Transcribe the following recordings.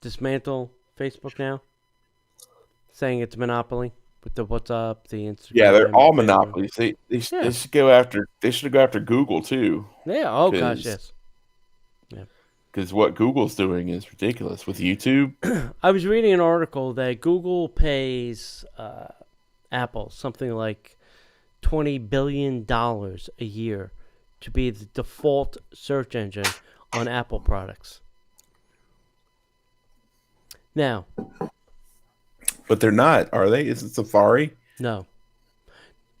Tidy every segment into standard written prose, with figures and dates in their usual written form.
dismantle Facebook now, saying it's a monopoly with the WhatsApp, the Instagram. Yeah, they're all Facebook. monopolies. They should go after. They should go after Google too. Yeah. Oh gosh, yes. Yeah. Because what Google's doing is ridiculous with YouTube. I was reading an article that Google pays Apple something like $20 billion a year to be the default search engine on Apple products. Now, But they're not, are they? Is it Safari? no,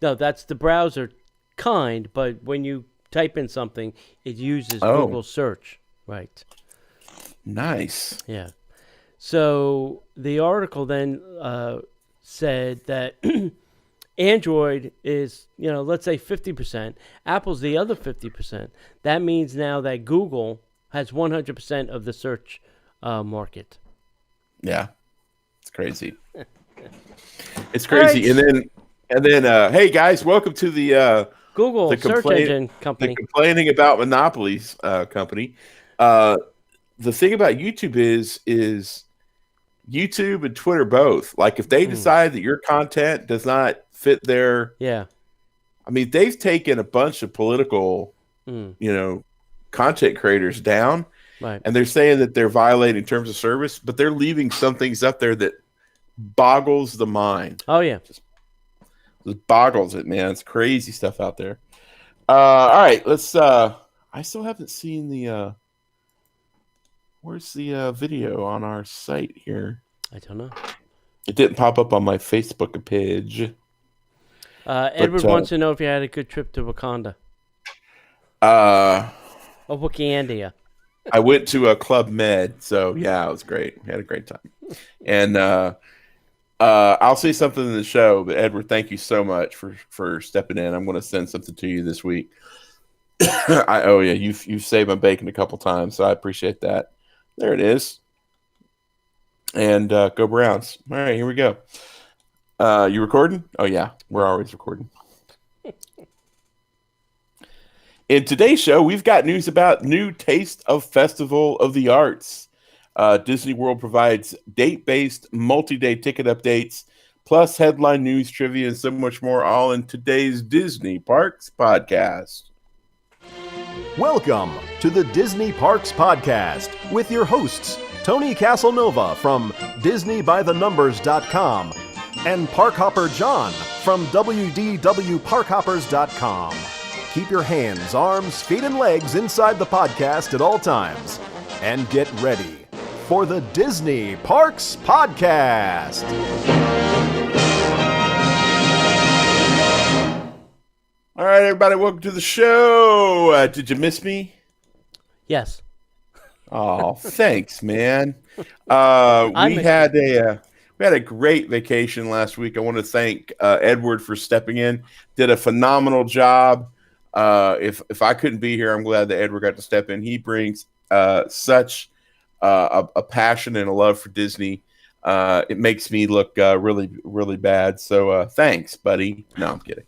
that's the browser kind, but when you type in something, it uses Google search, right? Nice. Yeah. So the article then said that Android is, let's say 50%. Apple's the other 50%. That means now that Google has 100% of the search market. Yeah, it's crazy. It's crazy. Right. And then, hey guys, welcome to the Google search engine company. The complaining about monopolies company. The thing about YouTube is YouTube and Twitter both. Like if they decide that your content does not fit their, I mean, they've taken a bunch of political, content creators down, right? And they're saying that they're violating terms of service, but they're leaving some things up there that boggles the mind. Oh yeah, just boggles it, man. It's crazy stuff out there. All right, let's. I still haven't seen the. Where's the video on our site here? I don't know. It didn't pop up on my Facebook page. Edward wants to know if you had a good trip to Wakanda. Wakandia. I went to a Club Med, so yeah, it was great. We had a great time. And I'll say something in the show, but Edward, thank you so much for stepping in. I'm going to send something to you this week. You've saved my bacon a couple times, so I appreciate that. There it is. And go Browns. All right, here we go. You recording? Oh, yeah, we're always recording. In today's show, we've got news about new Taste of Festival of the Arts. Disney World provides date-based multi-day ticket updates, plus headline news, trivia, and so much more, all in today's Disney Parks Podcast. Welcome to the Disney Parks Podcast with your hosts, Tony Casanova from DisneyByTheNumbers.com and Parkhopper John from WDWParkhoppers.com. Keep your hands, arms, feet, and legs inside the podcast at all times. And get ready for the Disney Parks Podcast. All right, everybody, welcome to the show. Did you miss me? Yes. Oh, thanks, man. We had a great vacation last week. I want to thank Edward for stepping in. Did a phenomenal job. If I couldn't be here, I'm glad that Edward got to step in. He brings such a passion and a love for Disney. It makes me look really, really bad. So thanks, buddy. No, I'm kidding.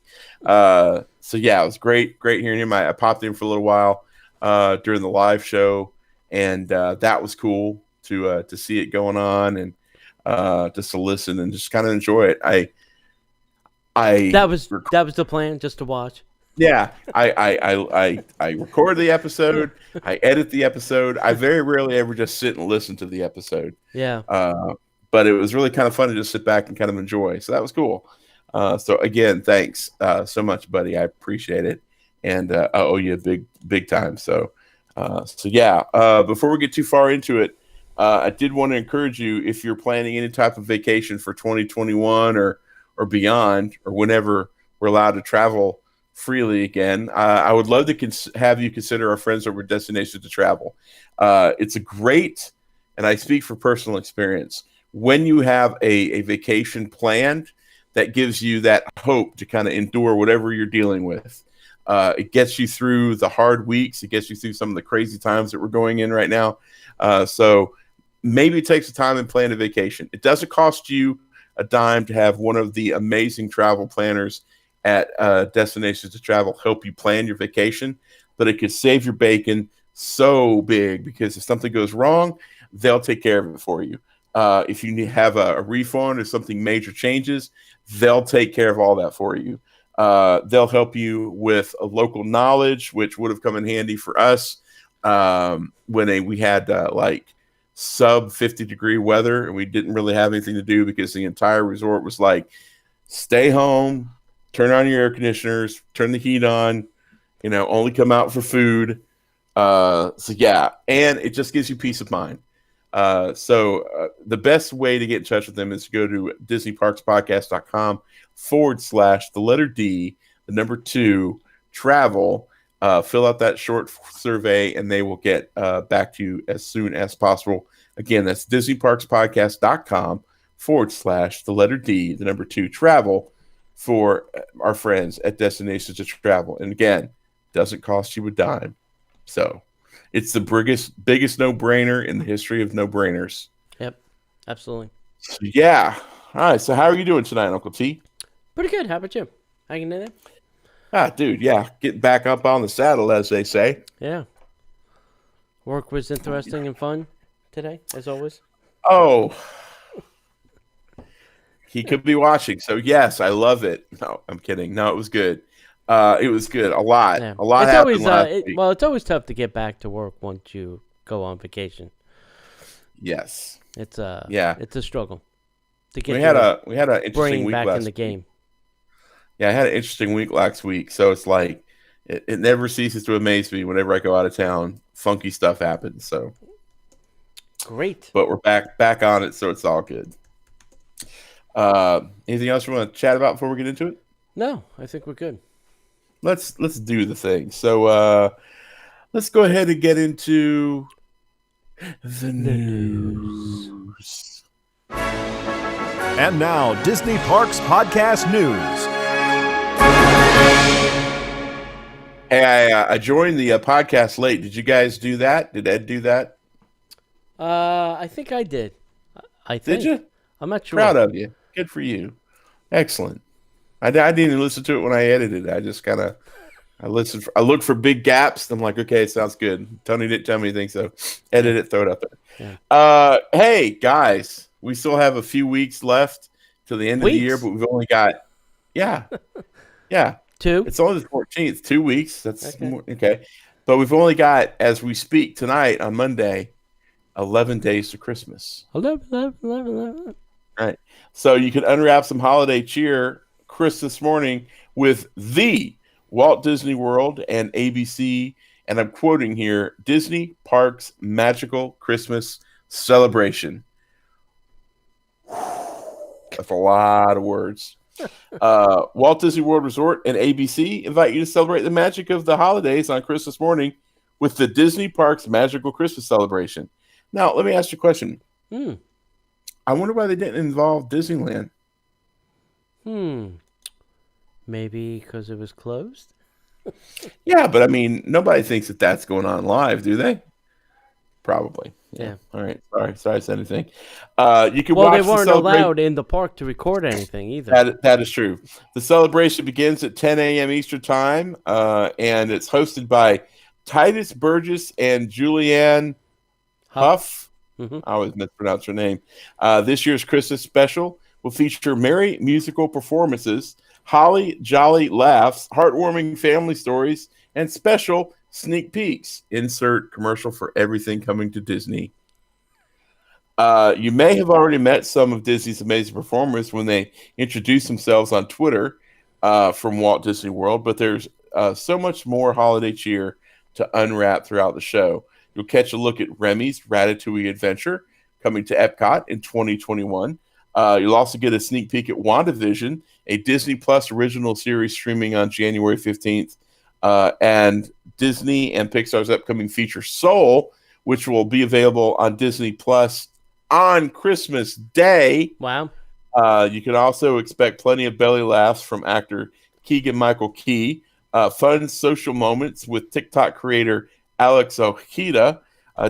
So yeah, it was great hearing him. I popped in for a little while during the live show, and that was cool to see it going on and just to listen and just kind of enjoy it. That was the plan, just to watch. Yeah, I record the episode, I edit the episode. I very rarely ever just sit and listen to the episode. Yeah. But it was really kind of fun to just sit back and kind of enjoy. So that was cool. So again, thanks so much, buddy. I appreciate it, and I owe you big time. So yeah. Before we get too far into it, I did want to encourage you, if you're planning any type of vacation for 2021 or beyond, or whenever we're allowed to travel freely again, I would love to have you consider our friends over at Destinations to Travel. It's a great, and I speak for personal experience, when you have a vacation planned that gives you that hope to kind of endure whatever you're dealing with. It gets you through the hard weeks. It gets you through some of the crazy times that we're going in right now. So maybe take some time and plan a vacation. It doesn't cost you a dime to have one of the amazing travel planners at Destinations to Travel help you plan your vacation, but it could save your bacon so big, because if something goes wrong, they'll take care of it for you. If you have a refund or something major changes, they'll take care of all that for you. They'll help you with a local knowledge, which would have come in handy for us when we had like sub 50-degree weather and we didn't really have anything to do because the entire resort was like, stay home, turn on your air conditioners, turn the heat on, only come out for food. So yeah, and it just gives you peace of mind. So the best way to get in touch with them is to go to DisneyParksPodcast.com/D2 travel. Fill out that short survey and they will get back to you as soon as possible. Again, that's DisneyParksPodcast.com/D2 travel for our friends at Destinations to Travel. And again, doesn't cost you a dime. So it's the biggest no-brainer in the history of no-brainers. Yep, absolutely. So, yeah. All right. So how are you doing tonight, Uncle T? Pretty good. How about you? Hanging in there? Dude, yeah. Getting back up on the saddle, as they say. Yeah. Work was interesting and fun today, as always. Oh. He could be watching. So, yes, I love it. No, I'm kidding. No, it was good. It was good. A lot. Yeah. A lot it's happened always, last week. Well, it's always tough to get back to work once you go on vacation. Yes. It's it's a struggle to get we had an interesting brain week back last in the game. Yeah, I had an interesting week last week. So it's like it never ceases to amaze me whenever I go out of town. Funky stuff happens. So great. But we're back on it, so it's all good. Anything else you want to chat about before we get into it? No, I think we're good. Let's do the thing. So let's go ahead and get into the news. And now, Disney Parks Podcast News. Hey, I joined the podcast late. Did you guys do that? Did Ed do that? I think I did. I think. Did you? I'm not sure. Proud of you. Good for you. Excellent. I didn't even listen to it when I edited it. I just kind of I looked for big gaps. I'm like, okay, it sounds good. Tony didn't tell me anything, so edit it, throw it up there. Yeah. Hey guys, we still have a few weeks left till the end of the year, but we've only got yeah. 2. It's only the 14th. 2 weeks. That's okay. But we've only got, as we speak tonight on Monday, 11 days to Christmas. 11. Right. So you can unwrap some holiday cheer Christmas morning with the Walt Disney World and ABC, and I'm quoting here, Disney Parks Magical Christmas Celebration. That's a lot of words. Walt Disney World Resort and ABC invite you to celebrate the magic of the holidays on Christmas morning with the Disney Parks Magical Christmas Celebration. Now, let me ask you a question. I wonder why they didn't involve Disneyland. Maybe because it was closed? Yeah, but I mean, nobody thinks that that's going on live, do they? Probably. Yeah. All right. Sorry I said anything. You can watch they weren't allowed in the park to record anything either. That is true. The celebration begins at 10 a.m. Eastern Time, and it's hosted by Titus Burgess and Julianne Huff. I always mispronounce her name. This year's Christmas special will feature merry musical performances, holly jolly laughs, heartwarming family stories, and special sneak peeks. Insert commercial for everything coming to Disney. You may have already met some of Disney's amazing performers when they introduce themselves on Twitter from Walt Disney World, but there's so much more holiday cheer to unwrap throughout the show. You'll catch a look at Remy's Ratatouille Adventure coming to Epcot in 2021. You'll also get a sneak peek at WandaVision, a Disney Plus original series streaming on January 15th, and Disney and Pixar's upcoming feature Soul, which will be available on Disney Plus on Christmas Day. Wow. You can also expect plenty of belly laughs from actor Keegan-Michael Key, fun social moments with TikTok creator Alex Ojeda,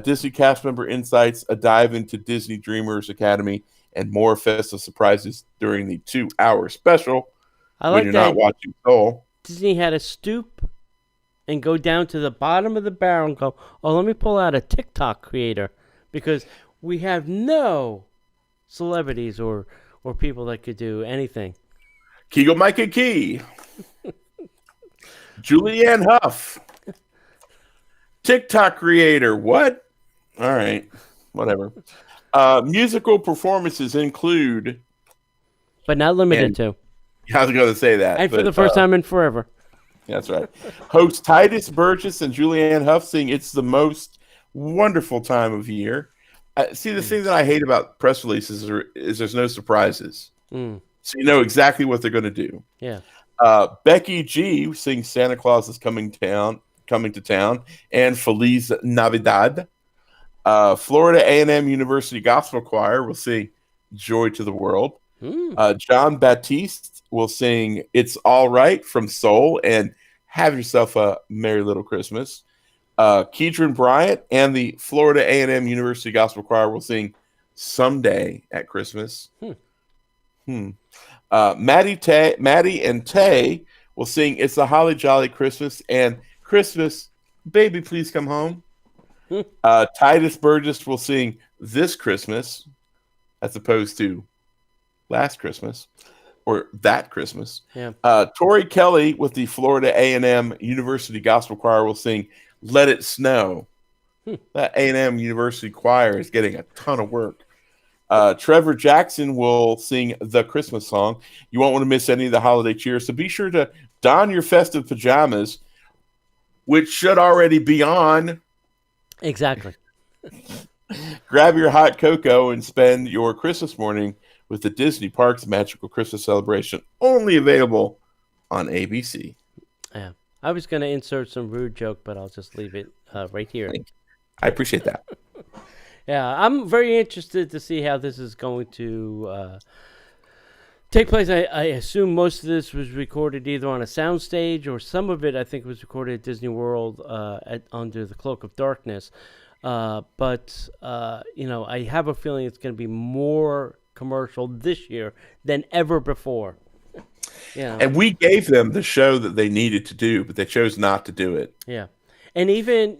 Disney cast member insights, a dive into Disney Dreamers Academy, and more festive surprises during the 2-hour special. I like when you're that not watching Soul. Disney had to stoop and go down to the bottom of the barrel and go, oh, let me pull out a TikTok creator. Because we have no celebrities or people that could do anything. Keegle Micah Key. Julianne Hough. TikTok creator. What? All right. Whatever. Musical performances include... But not limited to. I was going to say that. And for the first time in forever. That's right. Host Titus Burgess and Julianne Hough sing It's the Most Wonderful Time of Year. See, the thing that I hate about press releases is there's no surprises. So you know exactly what they're going to do. Yeah. Becky G sings Santa Claus is coming to town, and Feliz Navidad. Florida A&M University Gospel Choir will sing Joy to the World. John Baptiste will sing It's All Right from Soul and Have Yourself a Merry Little Christmas. Keedron Bryant and the Florida A&M University Gospel Choir will sing Someday at Christmas. Maddie and Tay will sing It's a Holly Jolly Christmas and Christmas, Baby Please Come Home. Titus Burgess will sing This Christmas as opposed to Last Christmas or That Christmas. Yeah. Tori Kelly with the Florida A&M University Gospel Choir will sing Let It Snow. That A&M University choir is getting a ton of work. Trevor Jackson will sing the Christmas song. You won't want to miss any of the holiday cheer, so be sure to don your festive pajamas, which should already be on. Exactly. Grab your hot cocoa and spend your Christmas morning with the Disney Parks Magical Christmas Celebration, only available on ABC. Yeah. I was going to insert some rude joke, but I'll just leave it right here. I appreciate that. Yeah, I'm very interested to see how this is going to take place. I assume most of this was recorded either on a soundstage or some of it, I think, was recorded at Disney World under the cloak of darkness. But I have a feeling it's going to be more commercial this year than ever before. Yeah. And we gave them the show that they needed to do, but they chose not to do it. Yeah. And even,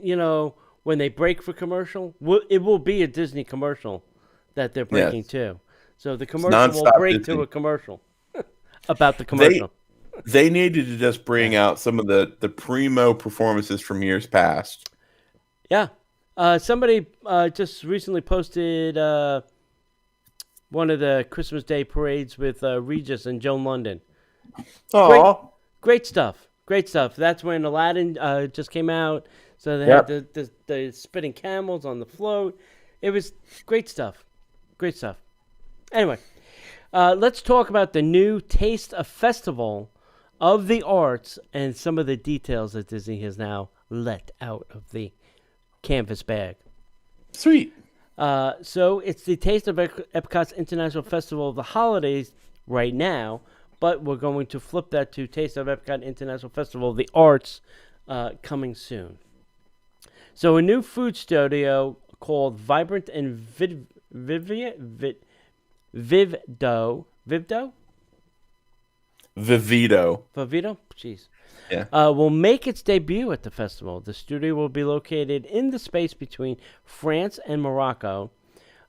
when they break for commercial, it will be a Disney commercial that they're breaking too. So the commercial will break Disney. To a commercial about the commercial. They needed to just bring out some of the primo performances from years past. Yeah. Somebody just recently posted one of the Christmas Day parades with Regis and Joan London. Oh, great stuff. Great stuff. That's when Aladdin just came out. So they had the spinning camels on the float. It was great stuff. Great stuff. Anyway, let's talk about the new Taste of Festival of the Arts and some of the details that Disney has now let out of the canvas bag. Sweet. So it's the Taste of Epcot's International Festival of the Holidays right now, but we're going to flip that to Taste of Epcot International Festival of the Arts coming soon. So a new food studio called Vibrant and Vivdo? Vivito? Jeez. Yeah. Will make its debut at the festival. The studio will be located in the space between France and Morocco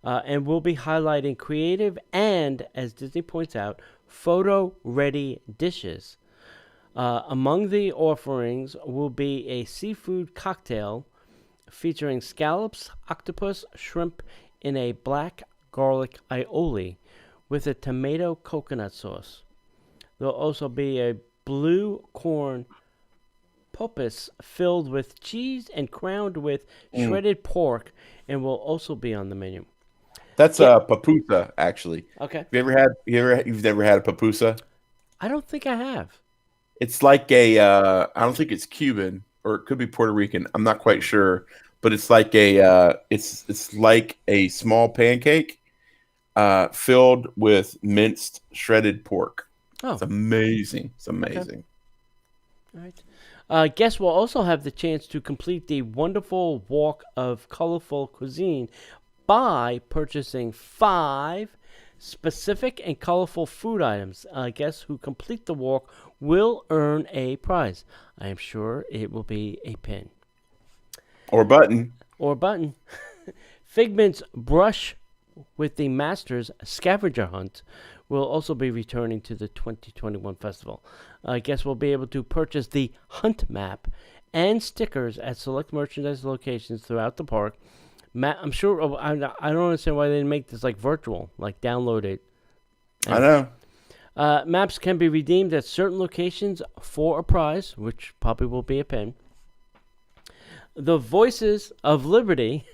and will be highlighting creative and, as Disney points out, photo-ready dishes. Among the offerings will be a seafood cocktail featuring scallops, octopus, shrimp in a black garlic aioli with a tomato coconut sauce. There'll also be a blue corn poppus filled with cheese and crowned with shredded pork, and will also be on the menu. That's a papusa, actually. Okay. You've never had a papusa? I don't think I have. It's like I don't think it's Cuban, or it could be Puerto Rican. I'm not quite sure, but it's like it's like a small pancake filled with minced shredded pork. Oh, it's amazing! It's amazing. Okay. All right. Guests will also have the chance to complete the wonderful walk of colorful cuisine by purchasing 5 specific and colorful food items. Guests who complete the walk will earn a prize. I am sure it will be a pin. Or button. Figment's Brush with the Masters Scavenger Hunt will also be returning to the 2021 festival. Guests will be able to purchase the Hunt Map and stickers at select merchandise locations throughout the park. I'm sure. I don't understand why they didn't make this like virtual, like download it. I know. Maps can be redeemed at certain locations for a prize, which probably will be a pen. The Voices of Liberty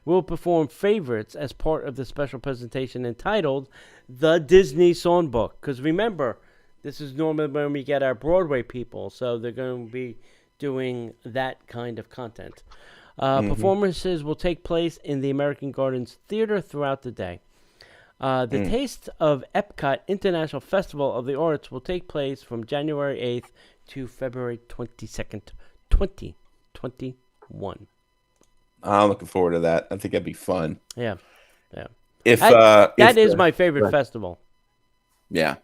will perform favorites as part of the special presentation entitled The Disney Songbook. Because remember, this is normally when we get our Broadway people, so they're going to be doing that kind of content. Performances will take place in the American Gardens Theater throughout the day. The Taste of Epcot International Festival of the Arts will take place from January 8th to February 22nd, 2021. I'm looking forward to that. I think that'd be fun. Yeah. If that if is my favorite festival. Yeah.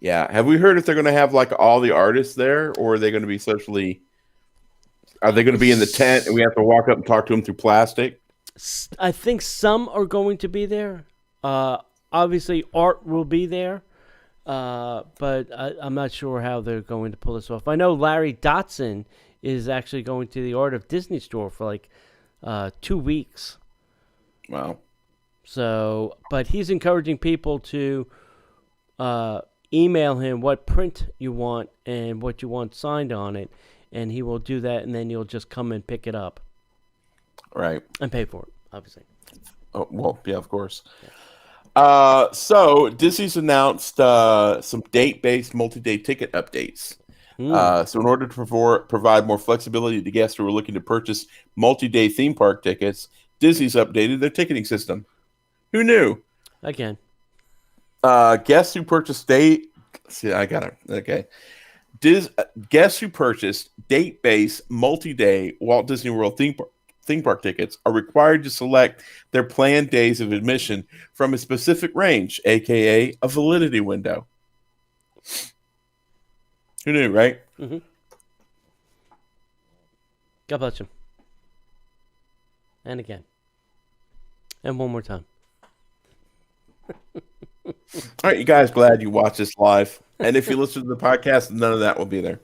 Have we heard if they're going to have like all the artists there, or are they going to be socially? Are they going to be in the tent and we have to walk up and talk to them through plastic? I think some are going to be there. Obviously, Art will be there, but I'm not sure how they're going to pull this off. I know Larry Dotson is actually going to the Art of Disney store for like 2 weeks. Wow. So, but he's encouraging people to email him what print you want and what you want signed on it, and he will do that, and then you'll just come and pick it up. Right. And pay for it, obviously. Oh, well, yeah, of course. So Disney's announced some date-based multi-day ticket updates. So in order to provide more flexibility to guests who are looking to purchase multi-day theme park tickets, Disney's updated their ticketing system. Who knew? Again. Guests who purchased guests who purchased date-based multi-day Walt Disney World theme park tickets are required to select their planned days of admission from a specific range, aka a validity window. Who knew, right? Mm-hmm. God bless him. And again. And one more time. All right, you guys, glad you watched this live. And if you listen to the podcast, none of that will be there.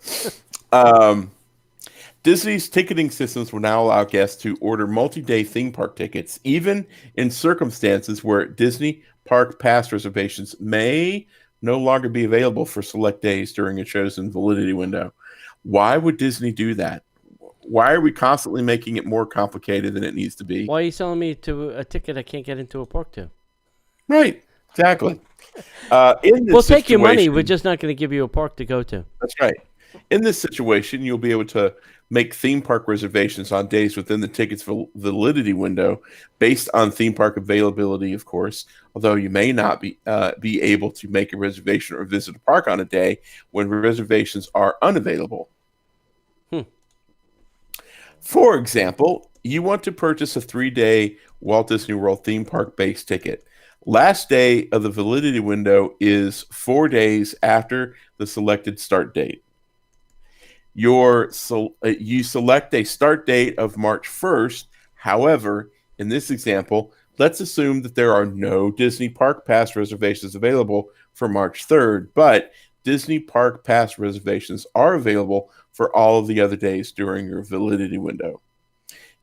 Disney's ticketing systems will now allow guests to order multi-day theme park tickets, even in circumstances where Disney Park Pass reservations may no longer be available for select days during a chosen validity window. Why would Disney do that? Why are we constantly making it more complicated than it needs to be? Why are you selling me to a ticket I can't get into a park to? Right, exactly. We'll take your money. We're just not going to give you a park to go to. That's right. In this situation, you'll be able to make theme park reservations on days within the ticket's validity window based on theme park availability, of course, although you may not be able to make a reservation or visit a park on a day when reservations are unavailable. For example, you want to purchase a 3-day Walt Disney World theme park base ticket. Last day of the validity window is 4 days after the selected start date. You select a start date of March 1st. However, in this example, let's assume that there are no Disney Park Pass reservations available for March 3rd, but Disney Park Pass reservations are available for all of the other days during your validity window.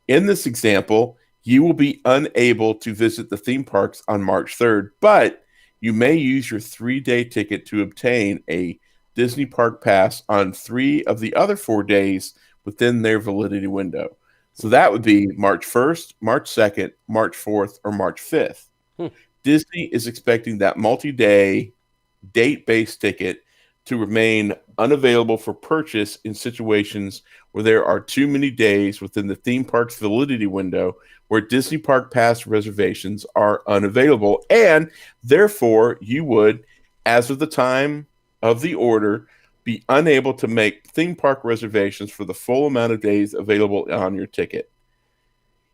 In this example, you will be unable to visit the theme parks on March 3rd, but you may use your 3-day ticket to obtain a Disney Park Pass on 3 of the other 4 days within their validity window. So that would be March 1st, March 2nd, March 4th, or March 5th. Disney is expecting that multi-day date-based ticket to remain unavailable for purchase in situations where there are too many days within the theme park's validity window where Disney Park Pass reservations are unavailable, and therefore you would, as of the time of the order, be unable to make theme park reservations for the full amount of days available on your ticket.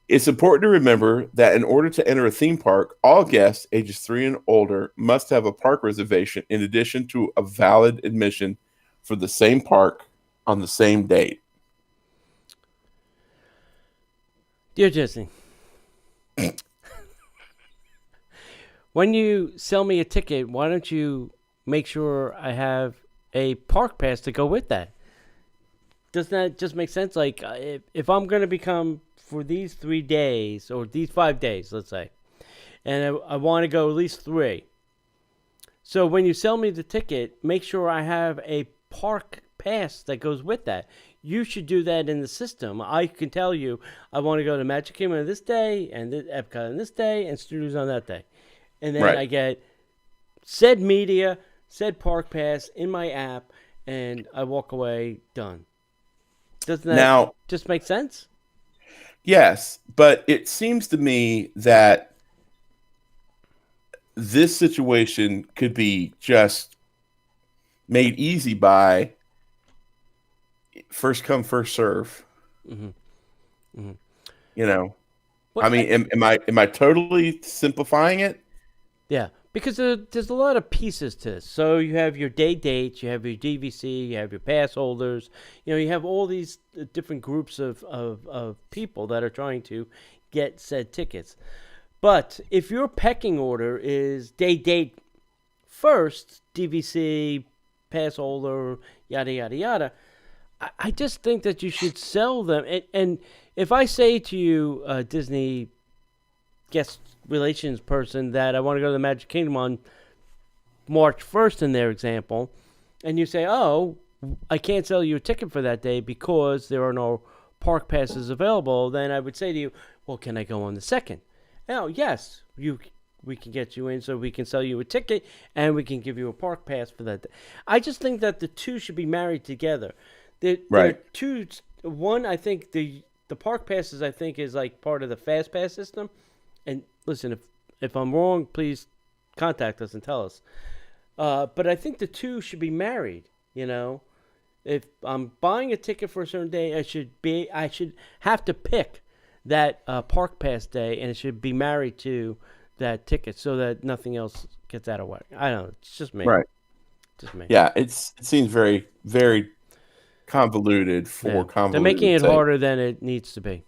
It's important to remember that in order to enter a theme park, all guests ages 3 and older must have a park reservation in addition to a valid admission for the same park on the same date. Dear Disney, When you sell me a ticket, why don't you make sure I have a park pass to go with that? Doesn't that just make sense? Like, if I'm going to become for these 3 days or these 5 days, let's say, and I want to go at least 3. So when you sell me the ticket, make sure I have a park pass that goes with that. You should do that in the system. I can tell you, I want to go to Magic Kingdom on this day, and Epcot on this day, and Studios on that day. And then Right. I get said media, said park pass in my app, and I walk away done. Doesn't that Now, just make sense? yes, but it seems to me that this situation could be just made easy by first come, first serve. Mm-hmm. You know, Well, I mean, am I totally simplifying it? Yeah, because there's a lot of pieces to this. So you have your day dates, you have your DVC, you have your pass holders. You have all these different groups of people that are trying to get said tickets. But if your pecking order is day date first, DVC, pass holder, yada, yada, yada, I just think that you should sell them. And if I say to you, Disney guest relations person, that I want to go to the Magic Kingdom on March 1st in their example, and you say, oh, I can't sell you a ticket for that day because there are no park passes available, then I would say to you, well, can I go on the 2nd? Oh, yes, we can get you in so we can sell you a ticket and we can give you a park pass for that day. I just think that the two should be married together. There are two. One, I think the park passes, I think, is like part of the fast pass system. And listen, if I'm wrong, please contact us and tell us. But I think the two should be married. If I'm buying a ticket for a certain day, I should have to pick that park pass day, and it should be married to that ticket so that nothing else gets out of whack. I don't know. It's just me. Right. Just me. Yeah, it seems very, very convoluted for convoluted. They're making it sake. harder than it needs to be.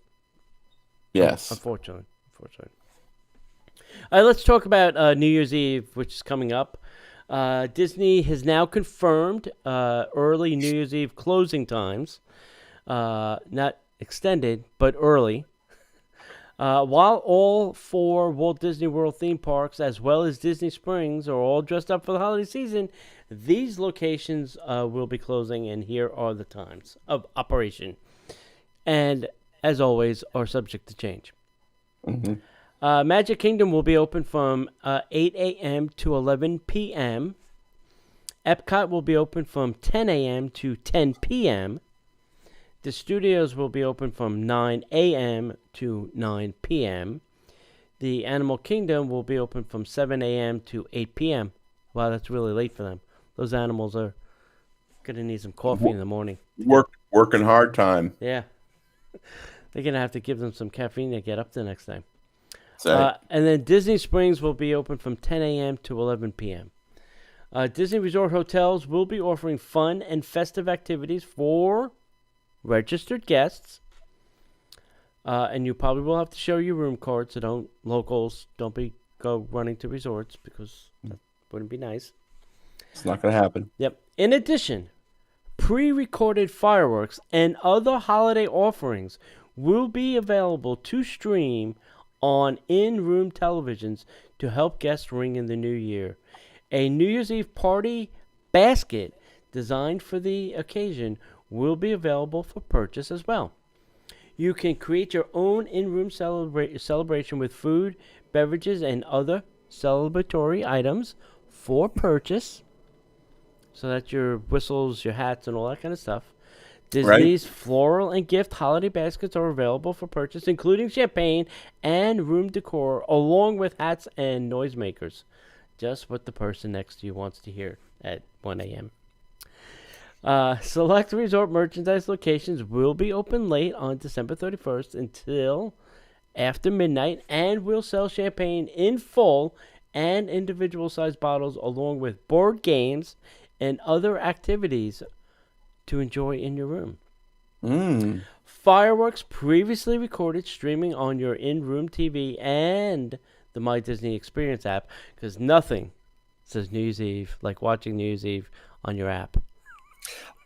Yes. Unfortunately. All right, let's talk about New Year's Eve, which is coming up. Disney has now confirmed early New Year's Eve closing times. Not extended, but early. While all 4 Walt Disney World theme parks, as well as Disney Springs, are all dressed up for the holiday season, these locations will be closing, and here are the times of operation. And, as always, are subject to change. Mm-hmm. Magic Kingdom will be open from 8 a.m. to 11 p.m. Epcot will be open from 10 a.m. to 10 p.m. The studios will be open from 9 a.m. to 9 p.m. The Animal Kingdom will be open from 7 a.m. to 8 p.m. Wow, that's really late for them. Those animals are going to need some coffee in the morning. Working hard time. Yeah. They're going to have to give them some caffeine to get up the next day. And then Disney Springs will be open from 10 a.m. to 11 p.m. Disney Resort hotels will be offering fun and festive activities for registered guests. And you probably will have to show your room card, so locals don't go running to resorts because that wouldn't be nice. It's not going to happen. Yep. In addition, pre-recorded fireworks and other holiday offerings will be available to stream on in-room televisions to help guests ring in the new year. A New Year's Eve party basket designed for the occasion will be available for purchase as well. You can create your own in-room celebration with food, beverages, and other celebratory items for purchase. So that's your whistles, your hats, and all that kind of stuff. Disney's floral and gift holiday baskets are available for purchase, including champagne and room decor, along with hats and noisemakers. Just what the person next to you wants to hear at 1 a.m. Select resort merchandise locations will be open late on December 31st until after midnight and will sell champagne in full and individual sized bottles, along with board games and other activities to enjoy in your room. Mm. Fireworks previously recorded streaming on your in-room TV and the My Disney Experience app, because nothing says New Year's Eve like watching New Year's Eve on your app.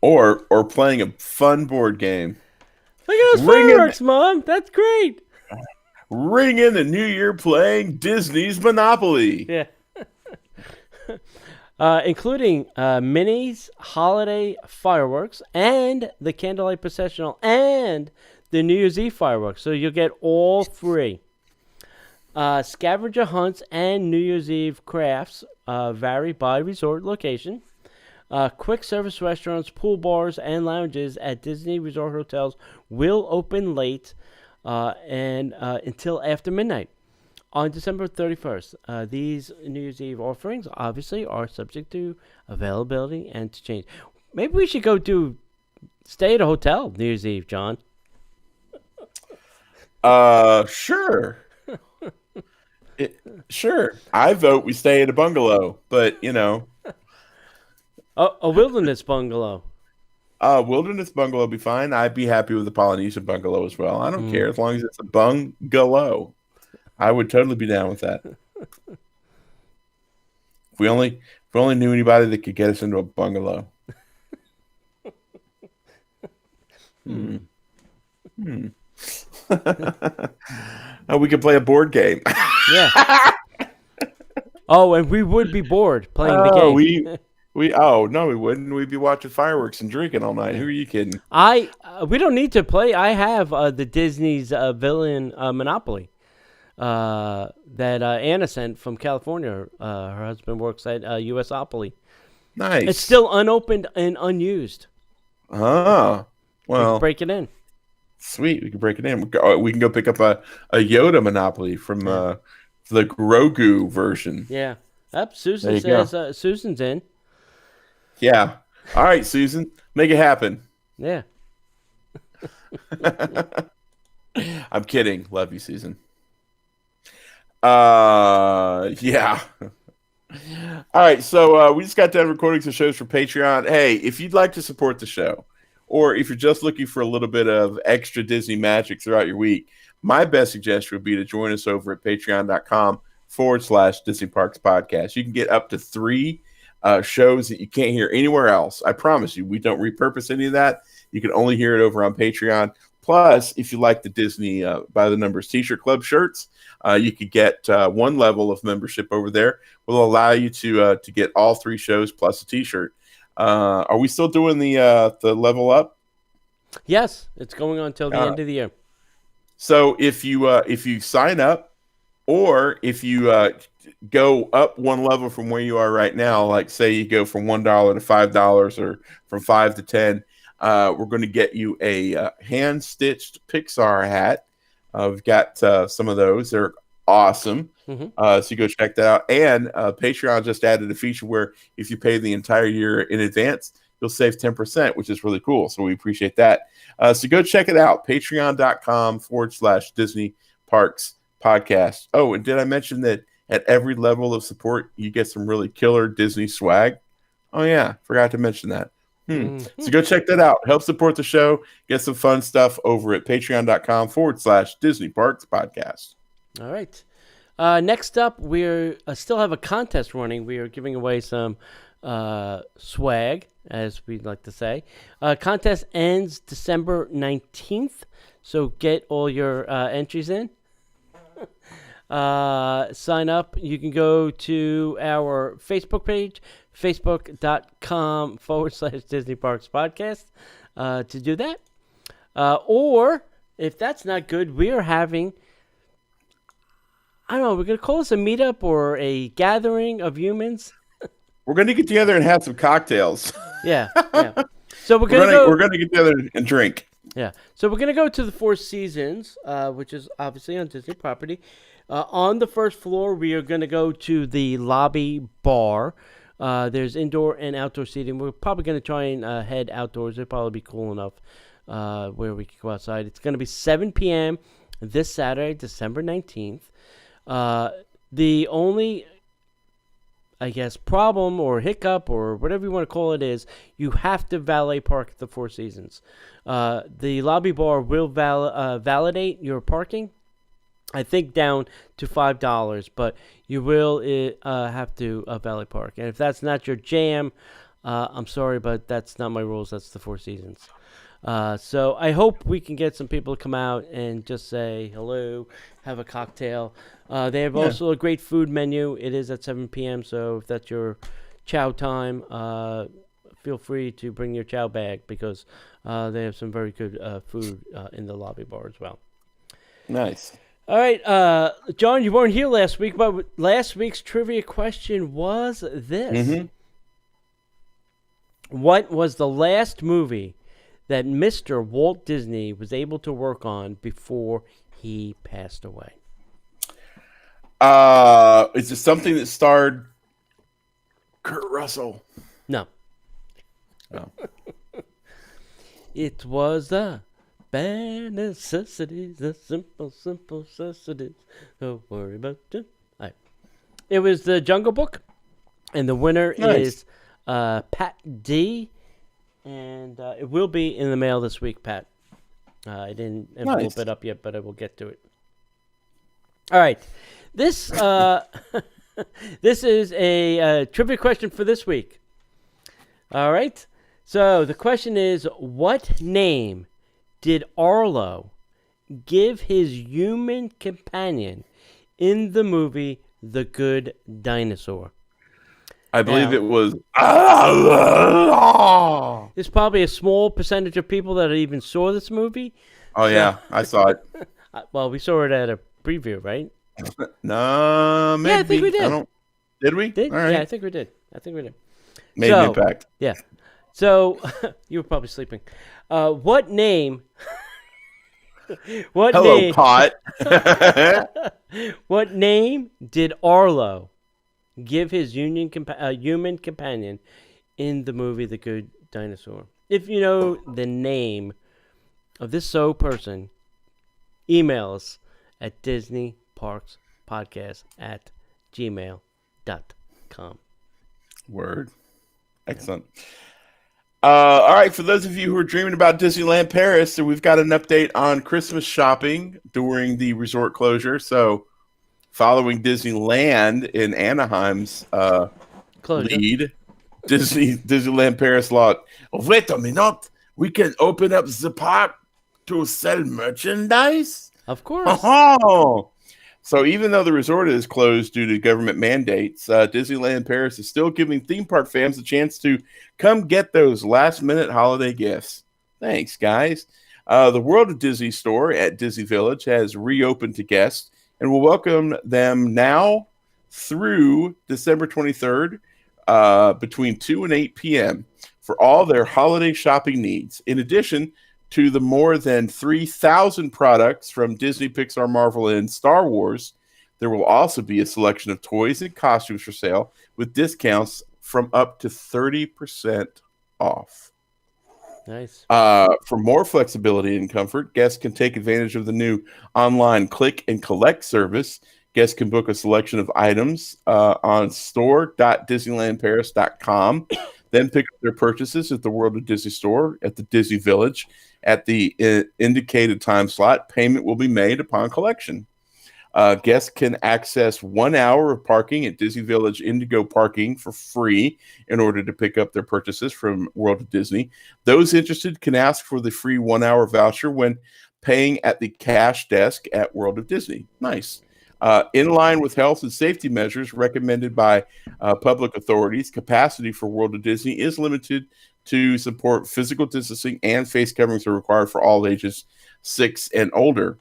Or playing a fun board game. Look at those fireworks, Mom. That's great. Ring in the new year playing Disney's Monopoly. Yeah. Including Minnie's holiday fireworks and the candlelight processional and the New Year's Eve fireworks. So you'll get all three. Scavenger hunts and New Year's Eve crafts vary by resort location. Quick service restaurants, pool bars, and lounges at Disney Resort hotels will open late and until after midnight on December 31st. These New Year's Eve offerings obviously are subject to availability and to change. Maybe we should go stay at a hotel New Year's Eve, John. Sure. Sure. I vote we stay at a bungalow, but A wilderness bungalow. Wilderness bungalow would be fine. I'd be happy with the Polynesian bungalow as well. I don't care as long as it's a bungalow. I would totally be down with that. If we only knew anybody that could get us into a bungalow. We could play a board game. Yeah. Oh, and we would be bored playing the game. We wouldn't. We'd be watching fireworks and drinking all night. Who are you kidding? We don't need to play. I have the Disney's villain Monopoly that Anna sent from California. Her husband works at USopoly. Nice. It's still unopened and unused. Well, break it in. Sweet. We can break it in. We can go pick up a Yoda Monopoly from the Grogu version. Yeah. Susan says Susan's in. Yeah. All right, Susan. Make it happen. Yeah. I'm kidding. Love you, Susan. Yeah. All right, so we just got done recording some shows for Patreon. Hey, if you'd like to support the show, or if you're just looking for a little bit of extra Disney magic throughout your week, my best suggestion would be to join us over at patreon.com/Disney Parks Podcast. You can get up to 3 shows that you can't hear anywhere else. I promise you, we don't repurpose any of that. You can only hear it over on Patreon. Plus, if you like the Disney by the Numbers T-shirt club shirts, you could get one level of membership over there. Will allow you to get all 3 shows plus a T-shirt. Are we still doing the level up? Yes, it's going on until the end of the year. So if you sign up, or if you go up one level from where you are right now, like say you go from $1 to $5 or from 5 to 10, we're going to get you a hand-stitched Pixar hat. We've got some of those. They're awesome. So you go check that out. And Patreon just added a feature where if you pay the entire year in advance, you'll save 10%, which is really cool. So we appreciate that. So go check it out. Patreon.com/Disney Parks Podcast. Oh, and did I mention that at every level of support, you get some really killer Disney swag? Oh, yeah. Forgot to mention that. So go check that out. Help support the show. Get some fun stuff over at patreon.com/Disney Parks Podcast. All right. Next up, we still have a contest running. We are giving away some swag, as we'd like to say. Contest ends December 19th, so get all your entries in. Sign up. You can go to our Facebook page, facebook.com/Disney Parks Podcast, to do that. Or if that's not good, we are having, I don't know, we're going to call this a meetup or a gathering of humans. We're going to get together and have some cocktails. Yeah. So we're going to get together and drink. Yeah. So we're going to go to the Four Seasons, which is obviously on Disney property. On the first floor, we are going to go to the lobby bar. There's indoor and outdoor seating. We're probably going to try and head outdoors. It'll probably be cool enough where we can go outside. It's going to be 7 p.m. this Saturday, December 19th. The only I guess, problem or hiccup or whatever you want to call it is, you have to valet park at the Four Seasons. The lobby bar will validate your parking, I think down to $5, but you will have to valet park. And if that's not your jam, I'm sorry, but that's not my rules. That's the Four Seasons. So I hope we can get some people to come out and just say hello, have a cocktail. They have also a great food menu. It is at 7 p.m., so if that's your chow time, feel free to bring your chow bag because they have some very good food in the lobby bar as well. Nice. All right, John, you weren't here last week, but last week's trivia question was this. Mm-hmm. What was the last movie that Mr. Walt Disney was able to work on before he passed away? Is it something that starred Kurt Russell? No. No. It was the bare necessities, the simple necessities. Don't worry about them. All right. It was the Jungle Book, and the winner is Pat D. And it will be in the mail this week, Pat. I didn't envelope it up yet, but I will get to it. All right. This this is a trivia question for this week. All right. So the question is, what name did Arlo give his human companion in the movie The Good Dinosaur? I believe it was. There's probably a small percentage of people that even saw this movie. Oh, yeah. I saw it. Well, we saw it at a preview, right? No, maybe. Yeah, I think we did. Did we? Did? All right. Yeah, I think we did. Made an impact. Yeah. So, you were probably sleeping. What name... Hello, Pot. What name did Arlo give his human companion in the movie The Good Dinosaur? If you know the name of this person, email us at disneyparkspodcast@gmail.com. Word. Excellent. All right, for those of you who are dreaming about Disneyland Paris, so we've got an update on Christmas shopping during the resort closure. So following Disneyland in Anaheim's lead, Disneyland Paris thought, wait a minute, we can open up the park to sell merchandise? Of course. Oh. So even though the resort is closed due to government mandates, Disneyland Paris is still giving theme park fans a chance to come get those last-minute holiday gifts. Thanks, guys. The World of Disney store at Disney Village has reopened to guests and will welcome them now through December 23rd between 2 and 8 p.m. for all their holiday shopping needs. In addition to the more than 3,000 products from Disney, Pixar, Marvel, and Star Wars, there will also be a selection of toys and costumes for sale with discounts from up to 30% off. Nice. For more flexibility and comfort, guests can take advantage of the new online click and collect service. Guests can book a selection of items on store.disneylandparis.com, then pick up their purchases at the World of Disney store at the Disney Village. At the indicated time slot, payment will be made upon collection. Guests can access 1 hour of parking at Disney Village Indigo Parking for free in order to pick up their purchases from World of Disney. Those interested can ask for the free 1 hour voucher when paying at the cash desk at World of Disney. Nice. In line with health and safety measures recommended by public authorities, capacity for World of Disney is limited to support physical distancing, and face coverings are required for all ages 6 and older.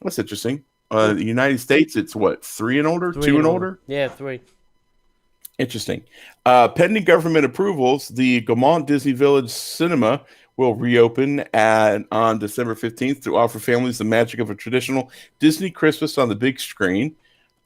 That's interesting. The United States, it's what, 3 and older? 2 and older? Yeah, 3. Interesting. Pending government approvals, the Gaumont Disney Village Cinema will reopen on December 15th to offer families the magic of a traditional Disney Christmas on the big screen.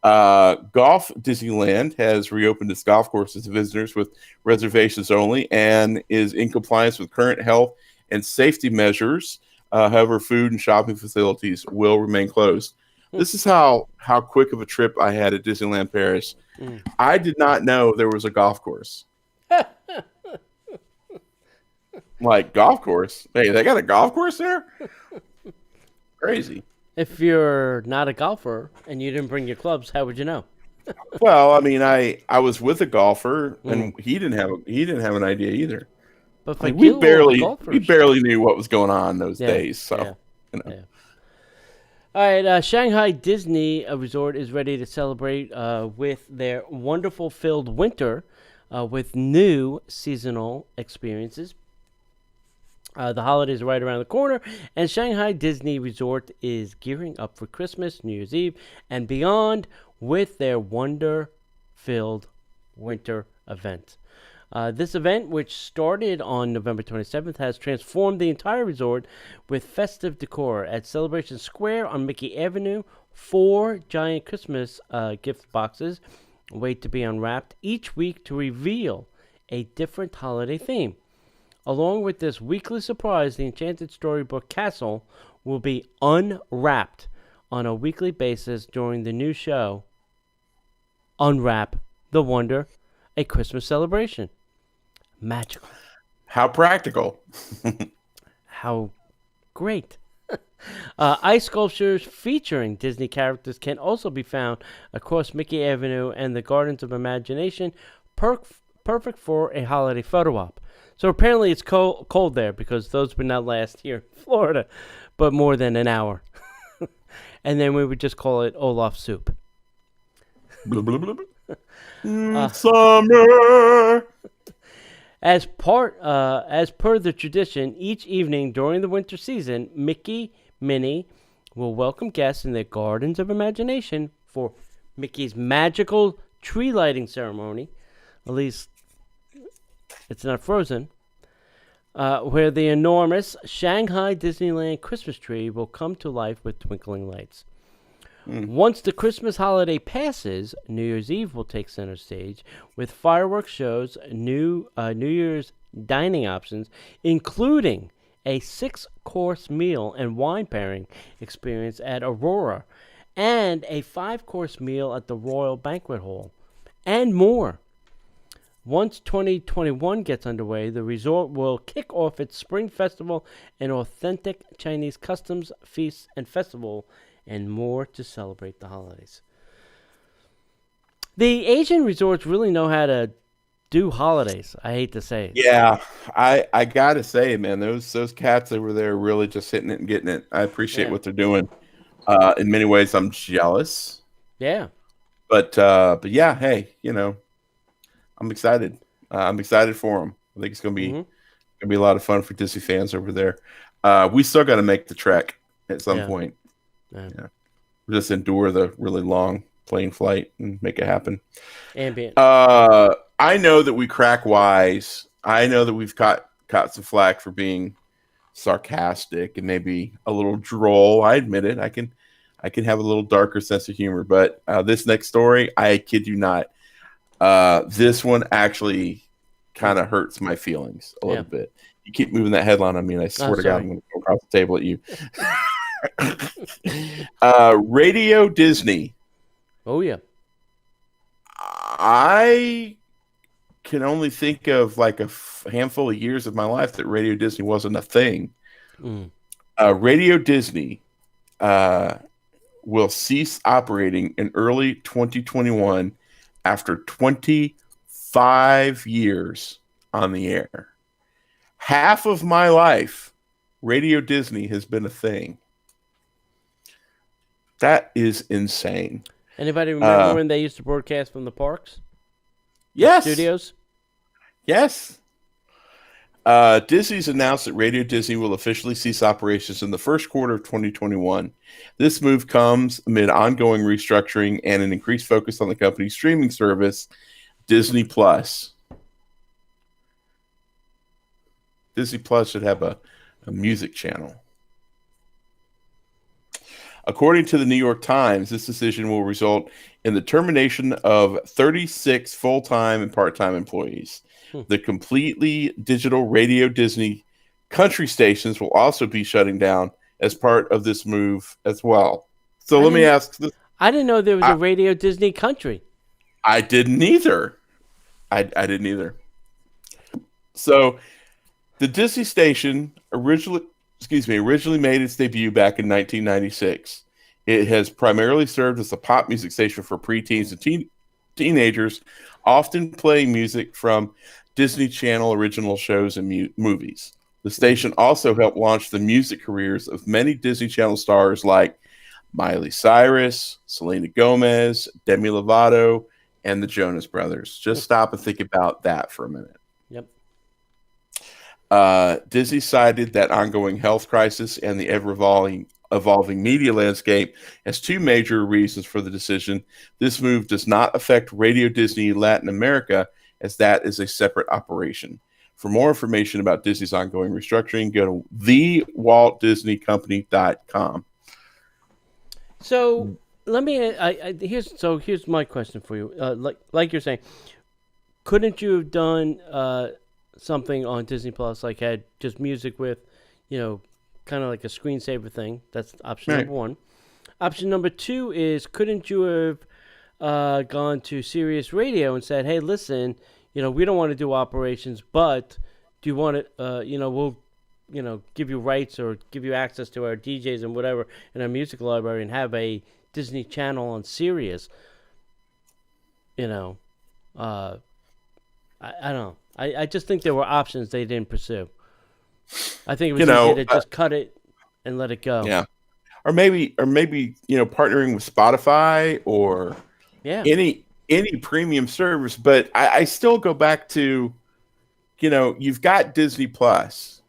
Golf Disneyland has reopened its golf courses to visitors with reservations only and is in compliance with current health and safety measures. However, food and shopping facilities will remain closed. This is how quick of a trip I had at Disneyland Paris. Mm. I did not know there was a golf course. Like, golf course? Hey, they got a golf course there? Crazy. If you're not a golfer and you didn't bring your clubs, how would you know? Well, I mean, I was with a golfer, and he didn't have an idea either. But Like, for we golfers, barely knew what was going on those days. So, you know. Yeah. All right, Shanghai Disney Resort is ready to celebrate with their wonderful filled winter with new seasonal experiences. The holidays are right around the corner, and Shanghai Disney Resort is gearing up for Christmas, New Year's Eve, and beyond with their wonder-filled winter event. This event, which started on November 27th, has transformed the entire resort with festive decor. At Celebration Square on Mickey Avenue, 4 giant Christmas gift boxes wait to be unwrapped each week to reveal a different holiday theme. Along with this weekly surprise, the Enchanted Storybook Castle will be unwrapped on a weekly basis during the new show, Unwrap the Wonder, a Christmas celebration. Magical. How practical. How great. Ice sculptures featuring Disney characters can also be found across Mickey Avenue and the Gardens of Imagination, perfect for a holiday photo op. So apparently it's cold there because those would not last here in Florida, but more than an hour. And then we would just call it Olaf soup. Blah, blah, blah, blah. Summer. As per the tradition, each evening during the winter season, Mickey, Minnie will welcome guests in their Gardens of Imagination for Mickey's magical tree lighting ceremony. At least it's not frozen. Where the enormous Shanghai Disneyland Christmas tree will come to life with twinkling lights. Once the Christmas holiday passes, New Year's Eve will take center stage with fireworks shows, New Year's dining options, including a 6-course meal and wine pairing experience at Aurora, and a 5-course meal at the Royal Banquet Hall, and more. Once 2021 gets underway, the resort will kick off its Spring Festival, an authentic Chinese customs, feast, and festival, and more to celebrate the holidays. The Asian resorts really know how to do holidays. I hate to say it. Yeah, I gotta say, man, those cats over there are really just hitting it and getting it. I appreciate what they're doing. In many ways, I'm jealous. Yeah. But yeah, hey, you know, I'm excited. I'm excited for them. I think it's gonna be a lot of fun for Disney fans over there. We still got to make the trek at some point. Yeah. Just endure the really long plane flight and make it happen. Ambient. I know that we crack wise. I know that we've caught some flack for being sarcastic and maybe a little droll. I admit it. I can have a little darker sense of humor. But this next story, I kid you not, this one actually kind of hurts my feelings a little bit. You keep moving that headline on me, and I swear to God, I'm going to go across the table at you. Radio Disney. Oh yeah. I can only think of like a handful of years of my life that Radio Disney wasn't a thing. Radio Disney will cease operating in early 2021 after 25 years on the air. Half of my life, Radio Disney has been a thing. That is insane. Anybody remember when they used to broadcast from the parks? Yes. Studios? Yes. Disney's announced that Radio Disney will officially cease operations in the first quarter of 2021. This move comes amid ongoing restructuring and an increased focus on the company's streaming service, Disney Plus. Disney Plus should have a music channel. According to the New York Times, this decision will result in the termination of 36 full-time and part-time employees. The completely digital Radio Disney country stations will also be shutting down as part of this move as well. So I let me didn't. ask this. I didn't know there was a Radio Disney country. I didn't either. I didn't either. So the Disney station originally made its debut back in 1996. It has primarily served as a pop music station for preteens and teenagers, often playing music from Disney Channel original shows and movies. The station also helped launch the music careers of many Disney Channel stars like Miley Cyrus, Selena Gomez, Demi Lovato, and the Jonas Brothers. Just stop and think about that for a minute. Yep. Disney cited that ongoing health crisis and the evolving media landscape as two major reasons for the decision. This move does not affect Radio Disney Latin America, as that is a separate operation. For more information about Disney's ongoing restructuring, go to thewaltdisneycompany.com. So let me. Here's my question for you. Like you're saying, couldn't you have done something on Disney Plus, like had just music with, kind of like a screensaver thing? That's option Right. number one. Option number two is, couldn't you have gone to Sirius Radio and said, "Hey, listen, we don't want to do operations, but do you want to, we'll, give you rights or give you access to our DJs and whatever in our music library and have a Disney Channel on Sirius." I don't know. I just think there were options they didn't pursue. I think it was easy to just cut it and let it go. Yeah. Or maybe partnering with Spotify or any premium service. But I still go back to, you've got Disney Plus.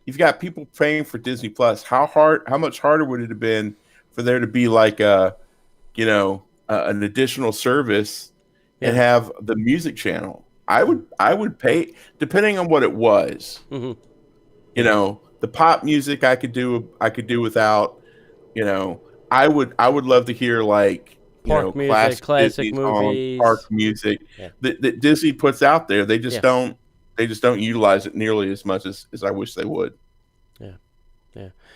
You've got people paying for Disney Plus. How much harder would it have been for there to be like an additional service and have the music channel? I would pay, depending on what it was. Mm-hmm. The pop music I could do without. I would love to hear like Park music, classic Disney movies, park music that Disney puts out there. They just don't utilize it nearly as much as I wish they would. Yeah.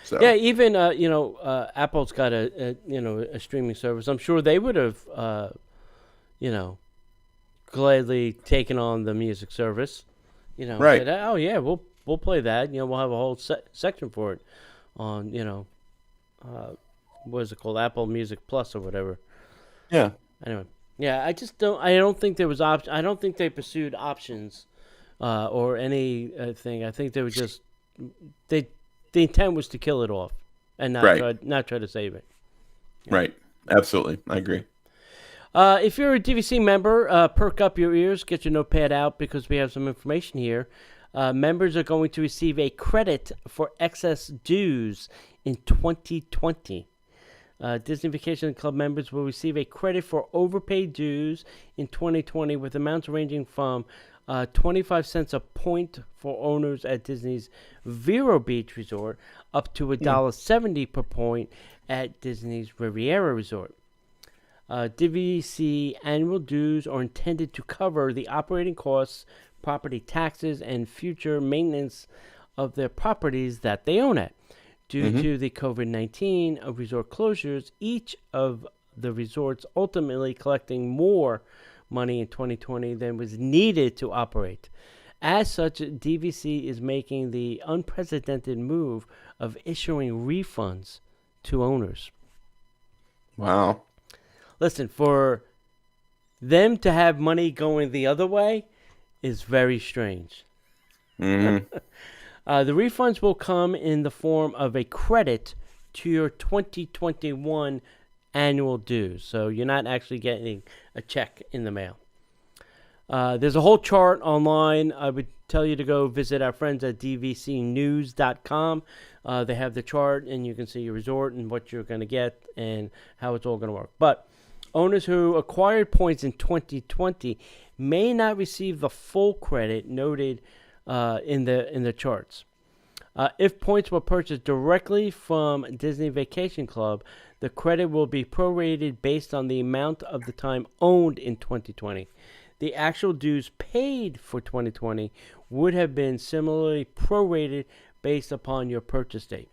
So. Yeah, even Apple's got a streaming service. I'm sure they would have gladly taken on the music service. Right. Said, "Oh yeah, we'll play that. We'll have a whole section for it on what is it called, Apple Music Plus or whatever." Yeah. Anyway, yeah, I don't think there was I don't think they pursued options or anything. I think they were just the intent was to kill it off and not try to save it. Yeah. Right. Absolutely. I agree. If you're a DVC member, perk up your ears, get your notepad out, because we have some information here. Members are going to receive a credit for excess dues in 2020. Disney Vacation Club members will receive a credit for overpaid dues in 2020, with amounts ranging from 25 cents a point for owners at Disney's Vero Beach Resort up to $1.70 per point at Disney's Riviera Resort. DVC annual dues are intended to cover the operating costs, property taxes, and future maintenance of their properties that they own at. Due to the COVID-19 resort closures, each of the resorts ultimately collecting more money in 2020 than was needed to operate. As such, DVC is making the unprecedented move of issuing refunds to owners. Wow. Listen, for them to have money going the other way is very strange. Mm-hmm. The refunds will come in the form of a credit to your 2021 annual dues. So you're not actually getting a check in the mail. There's a whole chart online. I would tell you to go visit our friends at dvcnews.com. They have the chart, and you can see your resort and what you're going to get and how it's all going to work. But owners who acquired points in 2020 may not receive the full credit noted in the charts. If points were purchased directly from Disney Vacation Club, the credit will be prorated based on the amount of the time owned in 2020. The actual dues paid for 2020 would have been similarly prorated based upon your purchase date.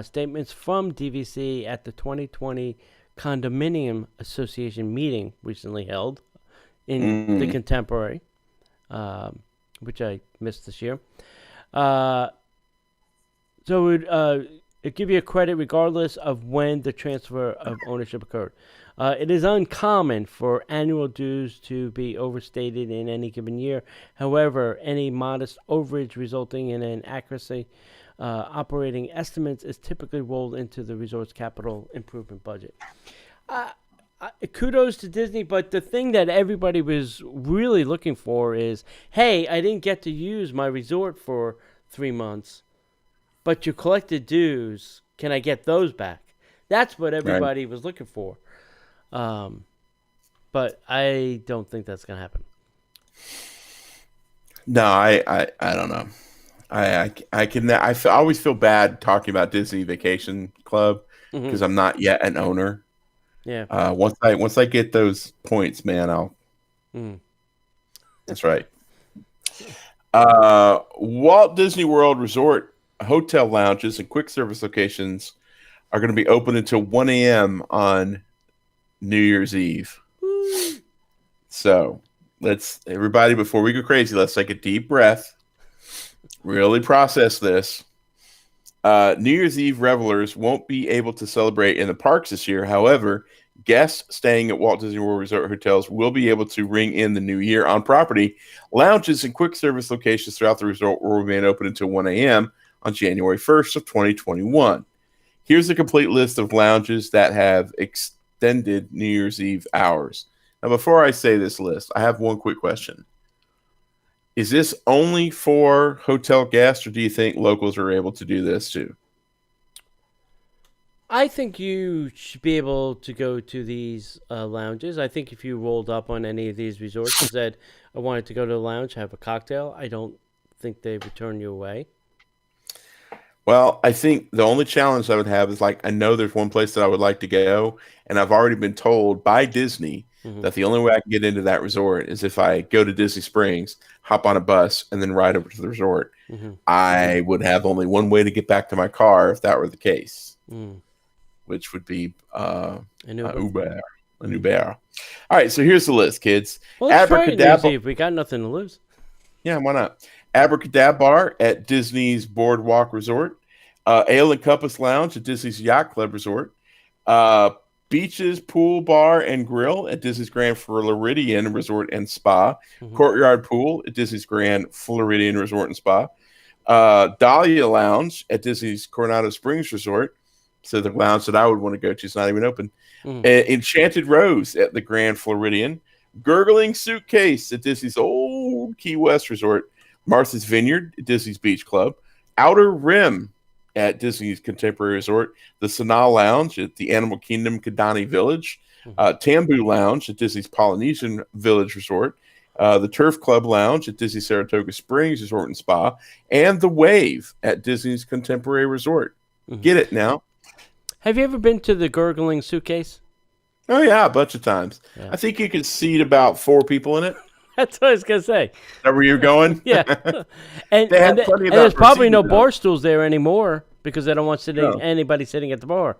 Statements from DVC at the 2020 Condominium Association meeting recently held in the Contemporary, which I missed this year. So it give you a credit regardless of when the transfer of ownership occurred. It is uncommon for annual dues to be overstated in any given year. However, any modest overage resulting in an accuracy operating estimates is typically rolled into the resort's capital improvement budget. Kudos to Disney, but the thing that everybody was really looking for is, hey, I didn't get to use my resort for 3 months, but you collected dues. Can I get those back? That's what everybody was looking for. But I don't think that's going to happen. No, I don't know. I always feel bad talking about Disney Vacation Club because I'm not yet an owner. Yeah. Once I get those points, man, I'll. That's right. Walt Disney World Resort hotel lounges and quick service locations are going to be open until 1 a.m. on New Year's Eve. So everybody, before we go crazy, let's take a deep breath. Really process this. New Year's Eve revelers won't be able to celebrate in the parks this year. However, guests staying at Walt Disney World Resort hotels will be able to ring in the new year on property. Lounges and quick service locations throughout the resort will remain open until 1 a.m. on January 1st of 2021. Here's a complete list of lounges that have extended New Year's Eve hours. Now, before I say this list, I have one quick question. Is this only for hotel guests, or do you think locals are able to do this too? I think you should be able to go to these lounges. I think if you rolled up on any of these resorts and said, I wanted to go to the lounge, have a cocktail, I don't think they would turn you away. Well, I think the only challenge I would have is, I know there's one place that I would like to go, and I've already been told by Disney that the only way I can get into that resort is if I go to Disney Springs, hop on a bus, and then ride over to the resort. I would have only one way to get back to my car if that were the case, which would be an Uber. An Uber. All right, so here's the list, kids. Well, let's try it, New Year's Eve. We got nothing to lose. Yeah, why not? Abracadabra at Disney's Boardwalk Resort. Ale and Compass Lounge at Disney's Yacht Club Resort. Beaches, Pool, Bar, and Grill at Disney's Grand Floridian Resort and Spa. Courtyard Pool at Disney's Grand Floridian Resort and Spa. Dahlia Lounge at Disney's Coronado Springs Resort. So the lounge that I would want to go to is not even open. Enchanted Rose at the Grand Floridian. Gurgling Suitcase at Disney's Old Key West Resort. Martha's Vineyard at Disney's Beach Club. Outer Rim at Disney's Contemporary Resort. The Sanaa Lounge at the Animal Kingdom Kidani Village. Tambu Lounge at Disney's Polynesian Village Resort. The Turf Club Lounge at Disney Saratoga Springs Resort and Spa. And The Wave at Disney's Contemporary Resort. Get it now. Have you ever been to the Gurgling Suitcase? Oh, yeah, a bunch of times. Yeah. I think you could seat about 4 people in it. That's what I was going to say. Is that where you're going? Yeah. and there's probably no bar stools there anymore because they don't want anybody sitting at the bar.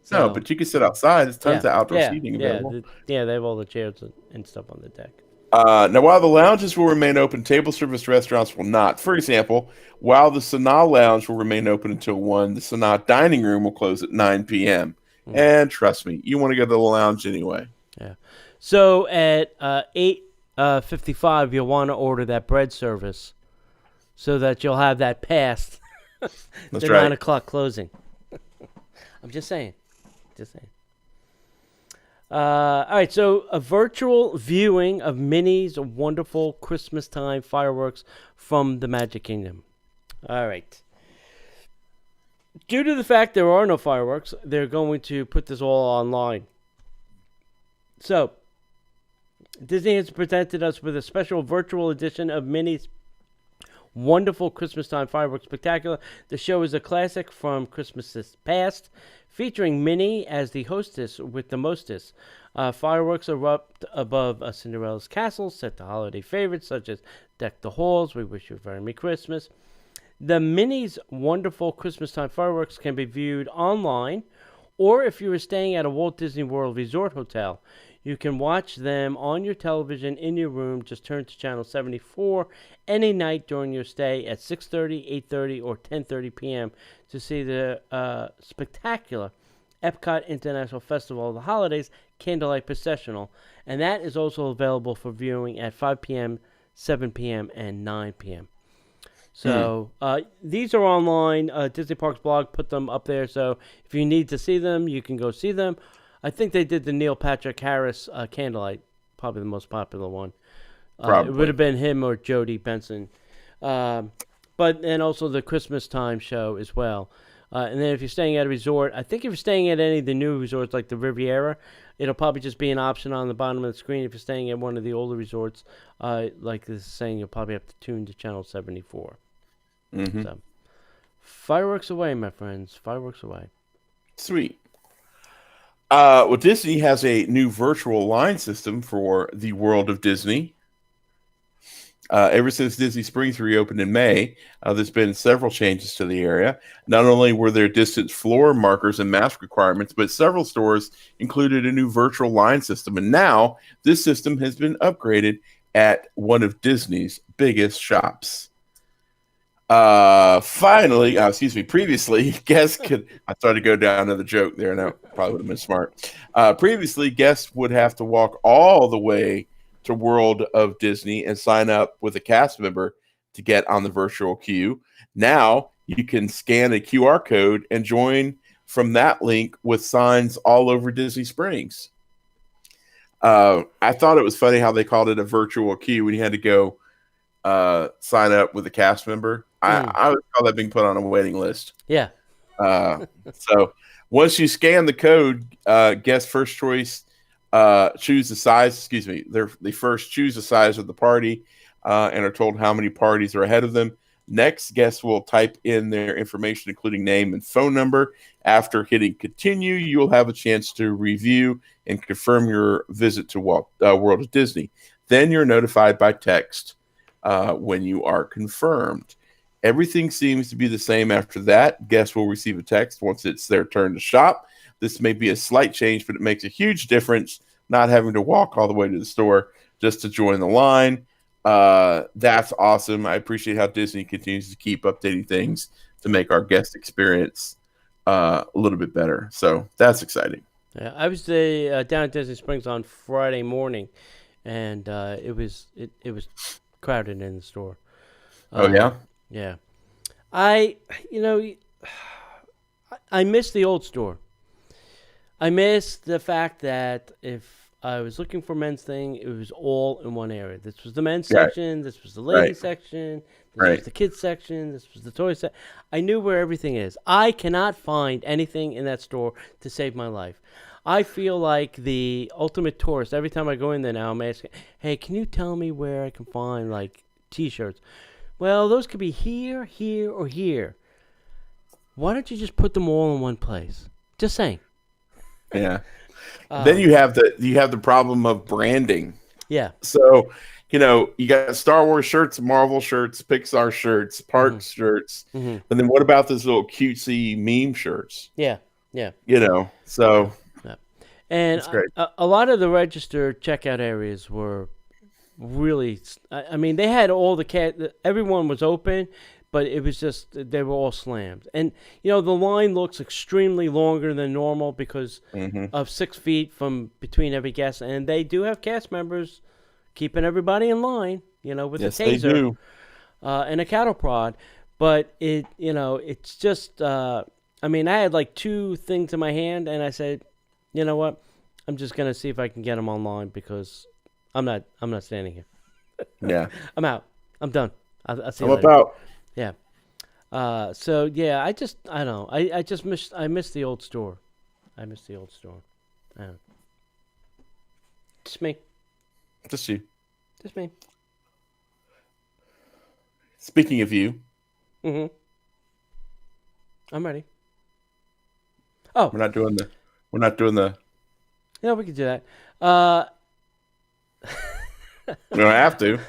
So, no, but you can sit outside. There's tons of outdoor seating available. They have all the chairs and stuff on the deck. Now, while the lounges will remain open, table service restaurants will not. For example, while the Sanaa Lounge will remain open until 1, the Sanaa Dining Room will close at 9 p.m. And trust me, you want to go to the lounge anyway. Yeah. So at 8:55, you'll want to order that bread service so that you'll have that past the 9 o'clock closing. I'm just saying. All right, so a virtual viewing of Minnie's wonderful Christmas time fireworks from the Magic Kingdom. All right. Due to the fact there are no fireworks, they're going to put this all online. So, Disney has presented us with a special virtual edition of Minnie's wonderful Christmas time fireworks spectacular. The show is a classic from Christmases past, featuring Minnie as the hostess with the mostess. Fireworks erupt above Cinderella's castle, set to holiday favorites such as Deck the Halls, We Wish You a Very Merry Christmas. The Minnie's wonderful Christmas time fireworks can be viewed online, or if you are staying at a Walt Disney World Resort hotel, you can watch them on your television in your room. Just turn to channel 74 any night during your stay at 6:30, 8:30, or 10:30 p.m. to see the spectacular Epcot International Festival of the Holidays Candlelight Processional. And that is also available for viewing at 5 p.m., 7 p.m., and 9 p.m. So these are online. Disney Parks blog put them up there. So if you need to see them, you can go see them. I think they did the Neil Patrick Harris Candlelight, probably the most popular one. It would have been him or Jody Benson. And also the Christmas time show as well. And then if you're staying at a resort, I think if you're staying at any of the new resorts like the Riviera, it'll probably just be an option on the bottom of the screen. If you're staying at one of the older resorts, like this is saying, you'll probably have to tune to channel 74. Mm-hmm. So, fireworks away, my friends. Fireworks away. Sweet. Well, Disney has a new virtual line system for the World of Disney. Ever since Disney Springs reopened in May, there's been several changes to the area. Not only were there distance floor markers and mask requirements, but several stores included a new virtual line system. And now this system has been upgraded at one of Disney's biggest shops. Previously, guests could, I started to go down another joke there, and that probably would have been smart. Previously, guests would have to walk all the way to World of Disney and sign up with a cast member to get on the virtual queue. Now you can scan a QR code and join from that link with signs all over Disney Springs. I thought it was funny how they called it a virtual queue when you had to go sign up with a cast member. I would call that being put on a waiting list. Yeah. So once you scan the code, guest first choice choose the size. They first choose the size of the party and are told how many parties are ahead of them. Next, guests will type in their information, including name and phone number. After hitting continue, you will have a chance to review and confirm your visit to World of Disney. Then you're notified by text when you are confirmed. Everything seems to be the same after that. Guests will receive a text once it's their turn to shop. This may be a slight change, but it makes a huge difference not having to walk all the way to the store just to join the line. That's awesome. I appreciate how Disney continues to keep updating things to make our guest experience a little bit better. So that's exciting. Yeah, I was down at Disney Springs on Friday morning, and it was crowded in the store. Oh yeah. Yeah, I miss the old store. I miss the fact that if I was looking for men's thing, it was all in one area. This was the men's section. This was the ladies section. This was the kids section. This was the toy section. I knew where everything is. I cannot find anything in that store to save my life. I feel like the ultimate tourist. Every time I go in there now, I'm asking, hey, can you tell me where I can find, like, T-shirts? Well, those could be here, here, or here. Why don't you just put them all in one place? Just saying. Yeah. Then you have the problem of branding. Yeah. So, you got Star Wars shirts, Marvel shirts, Pixar shirts, Parks shirts, and then what about those little cutesy meme shirts? Yeah. Yeah. So. Yeah. And a lot of the registered checkout areas were really, I mean, they had all everyone was open, but it was just, they were all slammed. And, the line looks extremely longer than normal because of 6 feet from between every guest. And they do have cast members keeping everybody in line, with a taser and a cattle prod. But it's just, I had like 2 things in my hand, and I said, you know what? I'm just going to see if I can get them online because I'm not standing here. Yeah. I'm out. I'm done. I'll see you I'm later. about. Yeah. I miss the old store. I miss the old store. Just me. Just you. Just me. Speaking of you. Mm-hmm. I'm ready. Oh. We're not doing the. Yeah, we could do that. We don't have to.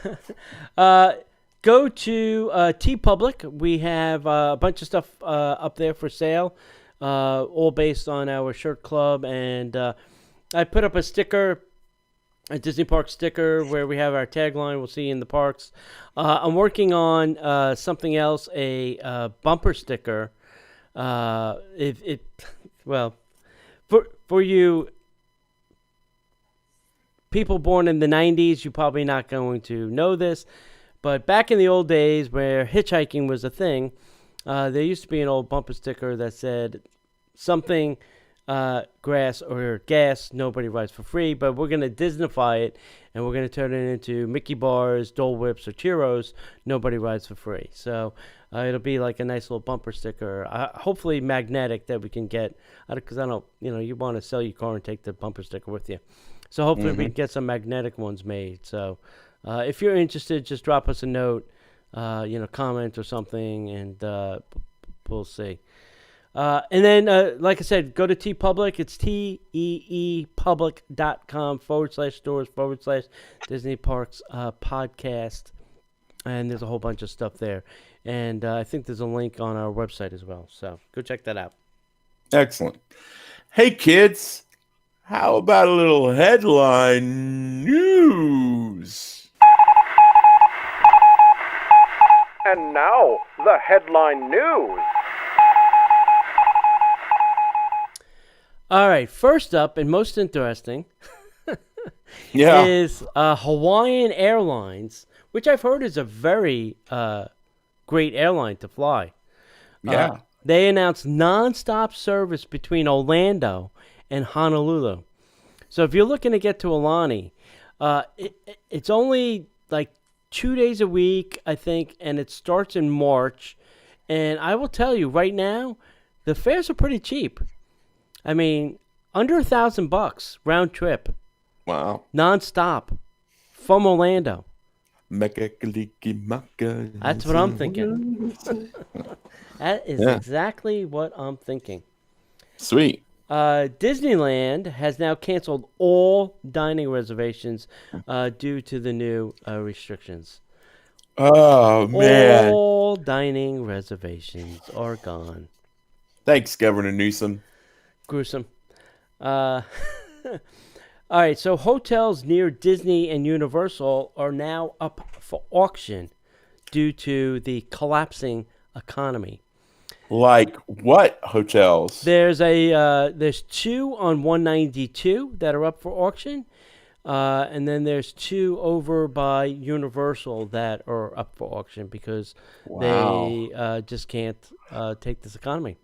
Go to TeePublic. We have a bunch of stuff up there for sale, all based on our shirt club. And I put up a sticker, a Disney Park sticker, where we have our tagline, "We'll see you in the parks." I'm working on something else, a bumper sticker. Well, for you people born in the 90s, you're probably not going to know this, but back in the old days where hitchhiking was a thing, there used to be an old bumper sticker that said something, grass or gas, nobody rides for free, but we're going to Disneyfy it, and we're going to turn it into Mickey bars, Dole Whips, or Cheeros, nobody rides for free. So it'll be like a nice little bumper sticker, hopefully magnetic, that we can get, because I don't, you want to sell your car and take the bumper sticker with you. So hopefully we can get some magnetic ones made. So if you're interested, just drop us a note, comment or something, and we'll see. And then, like I said, go to TeePublic. It's teepublic.com/stores/Disney Parks podcast. And there's a whole bunch of stuff there. And I think there's a link on our website as well. So go check that out. Excellent. Hey, kids. How about a little headline news? And now, the headline news. All right, first up and most interesting Yeah. is Hawaiian Airlines, which I've heard is a very great airline to fly. Yeah. They announced nonstop service between Orlando and Honolulu. So if you're looking to get to Aulani, it's only like 2 days a week, I think, and it starts in March. And I will tell you right now, the fares are pretty cheap. I mean, under $1,000 round trip, Wow. nonstop from Orlando. That's That's what I'm thinking. That is exactly what I'm thinking. Sweet. Disneyland has now canceled all dining reservations due to the new restrictions. Oh, man. All dining reservations are gone. Thanks, Governor Newsom. Gruesome. All right, so hotels near Disney and Universal are now up for auction due to the collapsing economy. Like what hotels? There's two on 192 that are up for auction, and then there's two over by Universal that are up for auction because they just can't take this economy.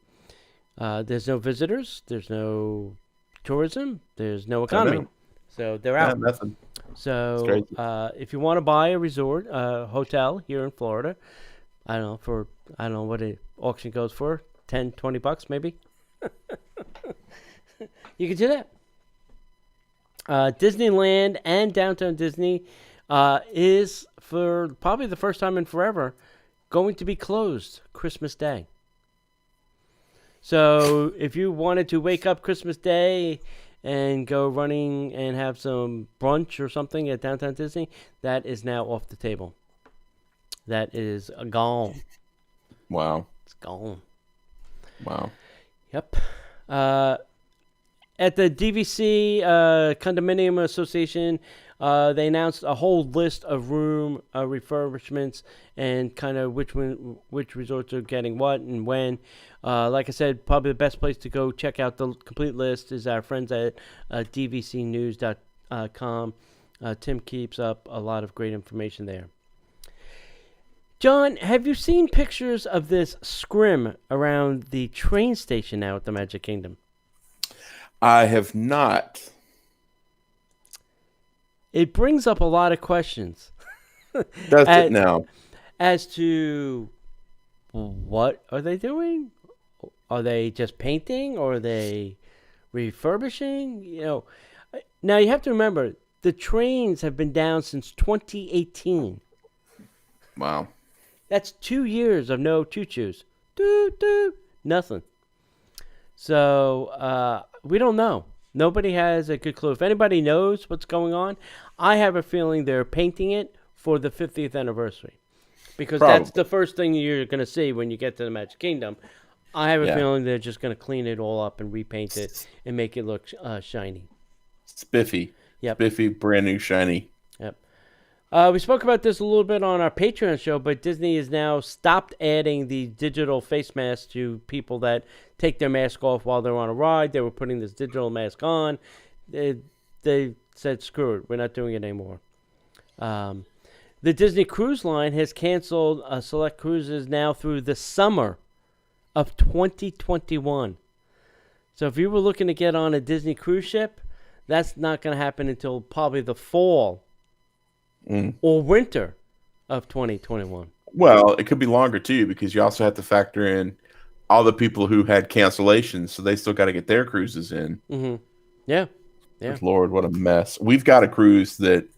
There's no visitors, there's no tourism, there's no economy, so they're out. Nothing. So if you want to buy a resort, hotel here in Florida, I don't know what an auction goes for, $10-$20 maybe. You can do that. Disneyland and Downtown Disney is, for probably the first time in forever, going to be closed Christmas Day. So if you wanted to wake up Christmas Day and go running and have some brunch or something at Downtown Disney, that is now off the table. That is gone. Wow. It's gone. Wow. Yep. At the DVC Condominium Association, they announced a whole list of room refurbishments and kind of which resorts are getting what and when. Like I said, probably the best place to go check out the complete list is our friends at dvcnews.com. Tim keeps up a lot of great information there. John, have you seen pictures of this scrim around the train station now at the Magic Kingdom? I have not. It brings up a lot of questions. Does it now? As to what are they doing? Are they just painting or are they refurbishing? Now you have to remember, the trains have been down since 2018. Wow. That's 2 years of no choo-choos. Nothing. So we don't know. Nobody has a good clue. If anybody knows what's going on, I have a feeling they're painting it for the 50th anniversary. because Probably. that's the first thing you're going to see when you get to the Magic Kingdom. I have a feeling they're just going to clean it all up and repaint it and make it look shiny. Spiffy. Yep. Spiffy, brand new, shiny. Yep. We spoke about this a little bit on our Patreon show, but Disney has now stopped adding the digital face mask to people that take their mask off while they're on a ride. They were putting this digital mask on. They said, screw it, we're not doing it anymore. The Disney Cruise Line has canceled select cruises now through the summer of 2021. So if you were looking to get on a Disney cruise ship, that's not going to happen until probably the fall or winter of 2021. Well, it could be longer too, because you also have to factor in all the people who had cancellations, so they still got to get their cruises in. Mm-hmm. Yeah. Good Lord, what a mess. We've got a cruise that,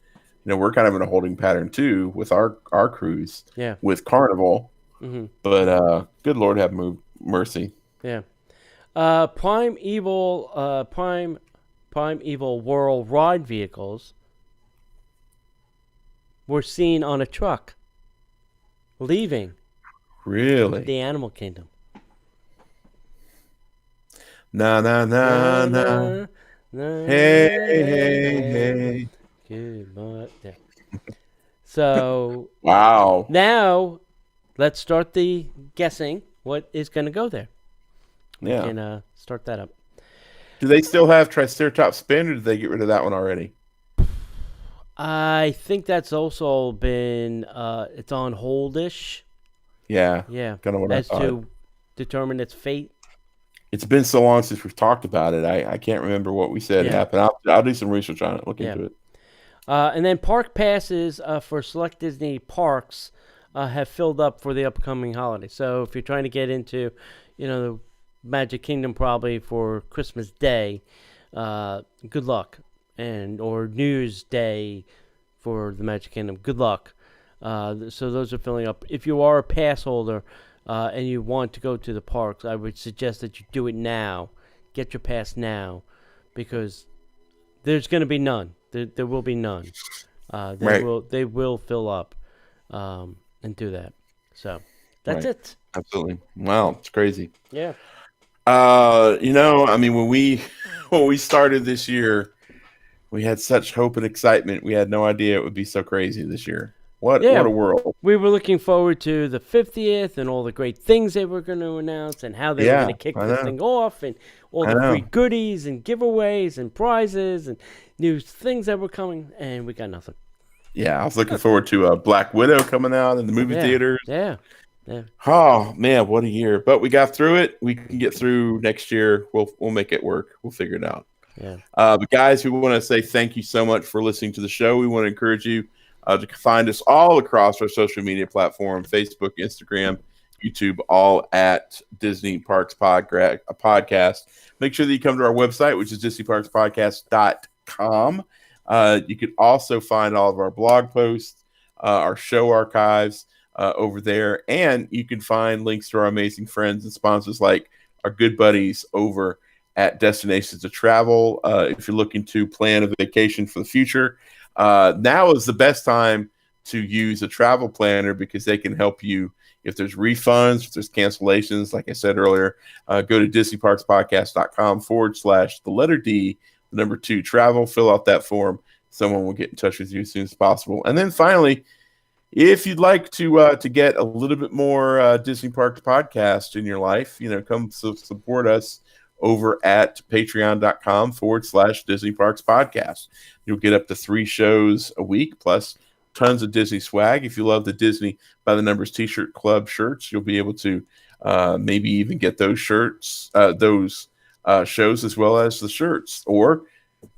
we're kind of in a holding pattern too with our cruise with Carnival. Mm-hmm. But good Lord, have mercy. Yeah. Prime Evil World ride vehicles were seen on a truck leaving the Animal Kingdom. Na na na na. Hey. Good. Yeah. So wow. Now let's start the guessing what is going to go there. Yeah. We can start that up. Do they still have Triceratops Spin, or did they get rid of that one already? I think that's also been it's on hold-ish. Yeah. Kind of what as to determine its fate. It's been so long since we've talked about it. I can't remember what we said happened. I'll do some research on it. Look into it. And then park passes for select Disney parks have filled up for the upcoming holiday. So if you're trying to get into, the Magic Kingdom probably for Christmas Day, good luck. Or New Year's Day for the Magic Kingdom, good luck. So those are filling up. If you are a pass holder and you want to go to the parks, I would suggest that you do it now. Get your pass now, because there's going to be none. There will be none. They will fill up and do that. So that's it. Absolutely. Wow, it's crazy. Yeah. When we started this year, we had such hope and excitement. We had no idea it would be so crazy this year. What a world. We were looking forward to the 50th and all the great things they were going to announce and how they were going to kick this thing off and all the free goodies and giveaways and prizes and new things that were coming, and we got nothing. Yeah, I was looking forward to Black Widow coming out in the movie theaters. Yeah. Oh, man, what a year. But we got through it. We can get through next year. We'll make it work. We'll figure it out. Yeah. But guys, we want to say thank you so much for listening to the show. We want to encourage you to find us all across our social media platform, Facebook, Instagram, YouTube, all at Disney Parks Podcast. Make sure that you come to our website, which is DisneyParksPodcast.com. You can also find all of our blog posts, our show archives over there, and you can find links to our amazing friends and sponsors like our good buddies over at Destinations to Travel. If you're looking to plan a vacation for the future, now is the best time to use a travel planner, because they can help you if there's refunds, if there's cancellations. Like I said earlier, go to DisneyParksPodcast.com/D2 travel. Fill out that form. Someone will get in touch with you as soon as possible. And then finally, if you'd like to get a little bit more Disney Parks Podcast in your life, come support us over at patreon.com/Disney Parks Podcast. You'll get up to 3 shows a week, plus tons of Disney swag. If you love the Disney by the Numbers T-shirt club shirts, you'll be able to maybe even get those shirts, those shows, as well as the shirts. Or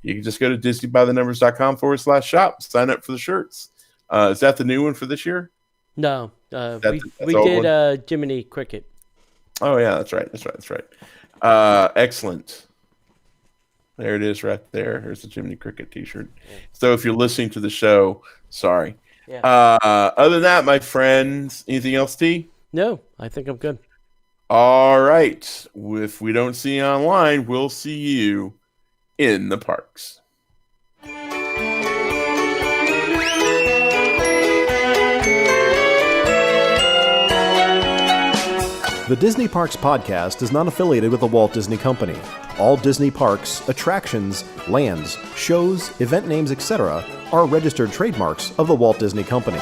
you can just go to DisneyByTheNumbers.com/shop, sign up for the shirts. Is that the new one for this year? No, we did Jiminy Cricket. Oh yeah, that's right. Excellent. There it is right there. Here's the Jiminy Cricket t-shirt. Yeah. So if you're listening to the show, sorry. Yeah. Other than that, my friends, anything else, T? No, I think I'm good. All right. If we don't see you online, we'll see you in the parks. The Disney Parks Podcast is not affiliated with the Walt Disney Company. All Disney parks, attractions, lands, shows, event names, etc. are registered trademarks of the Walt Disney Company.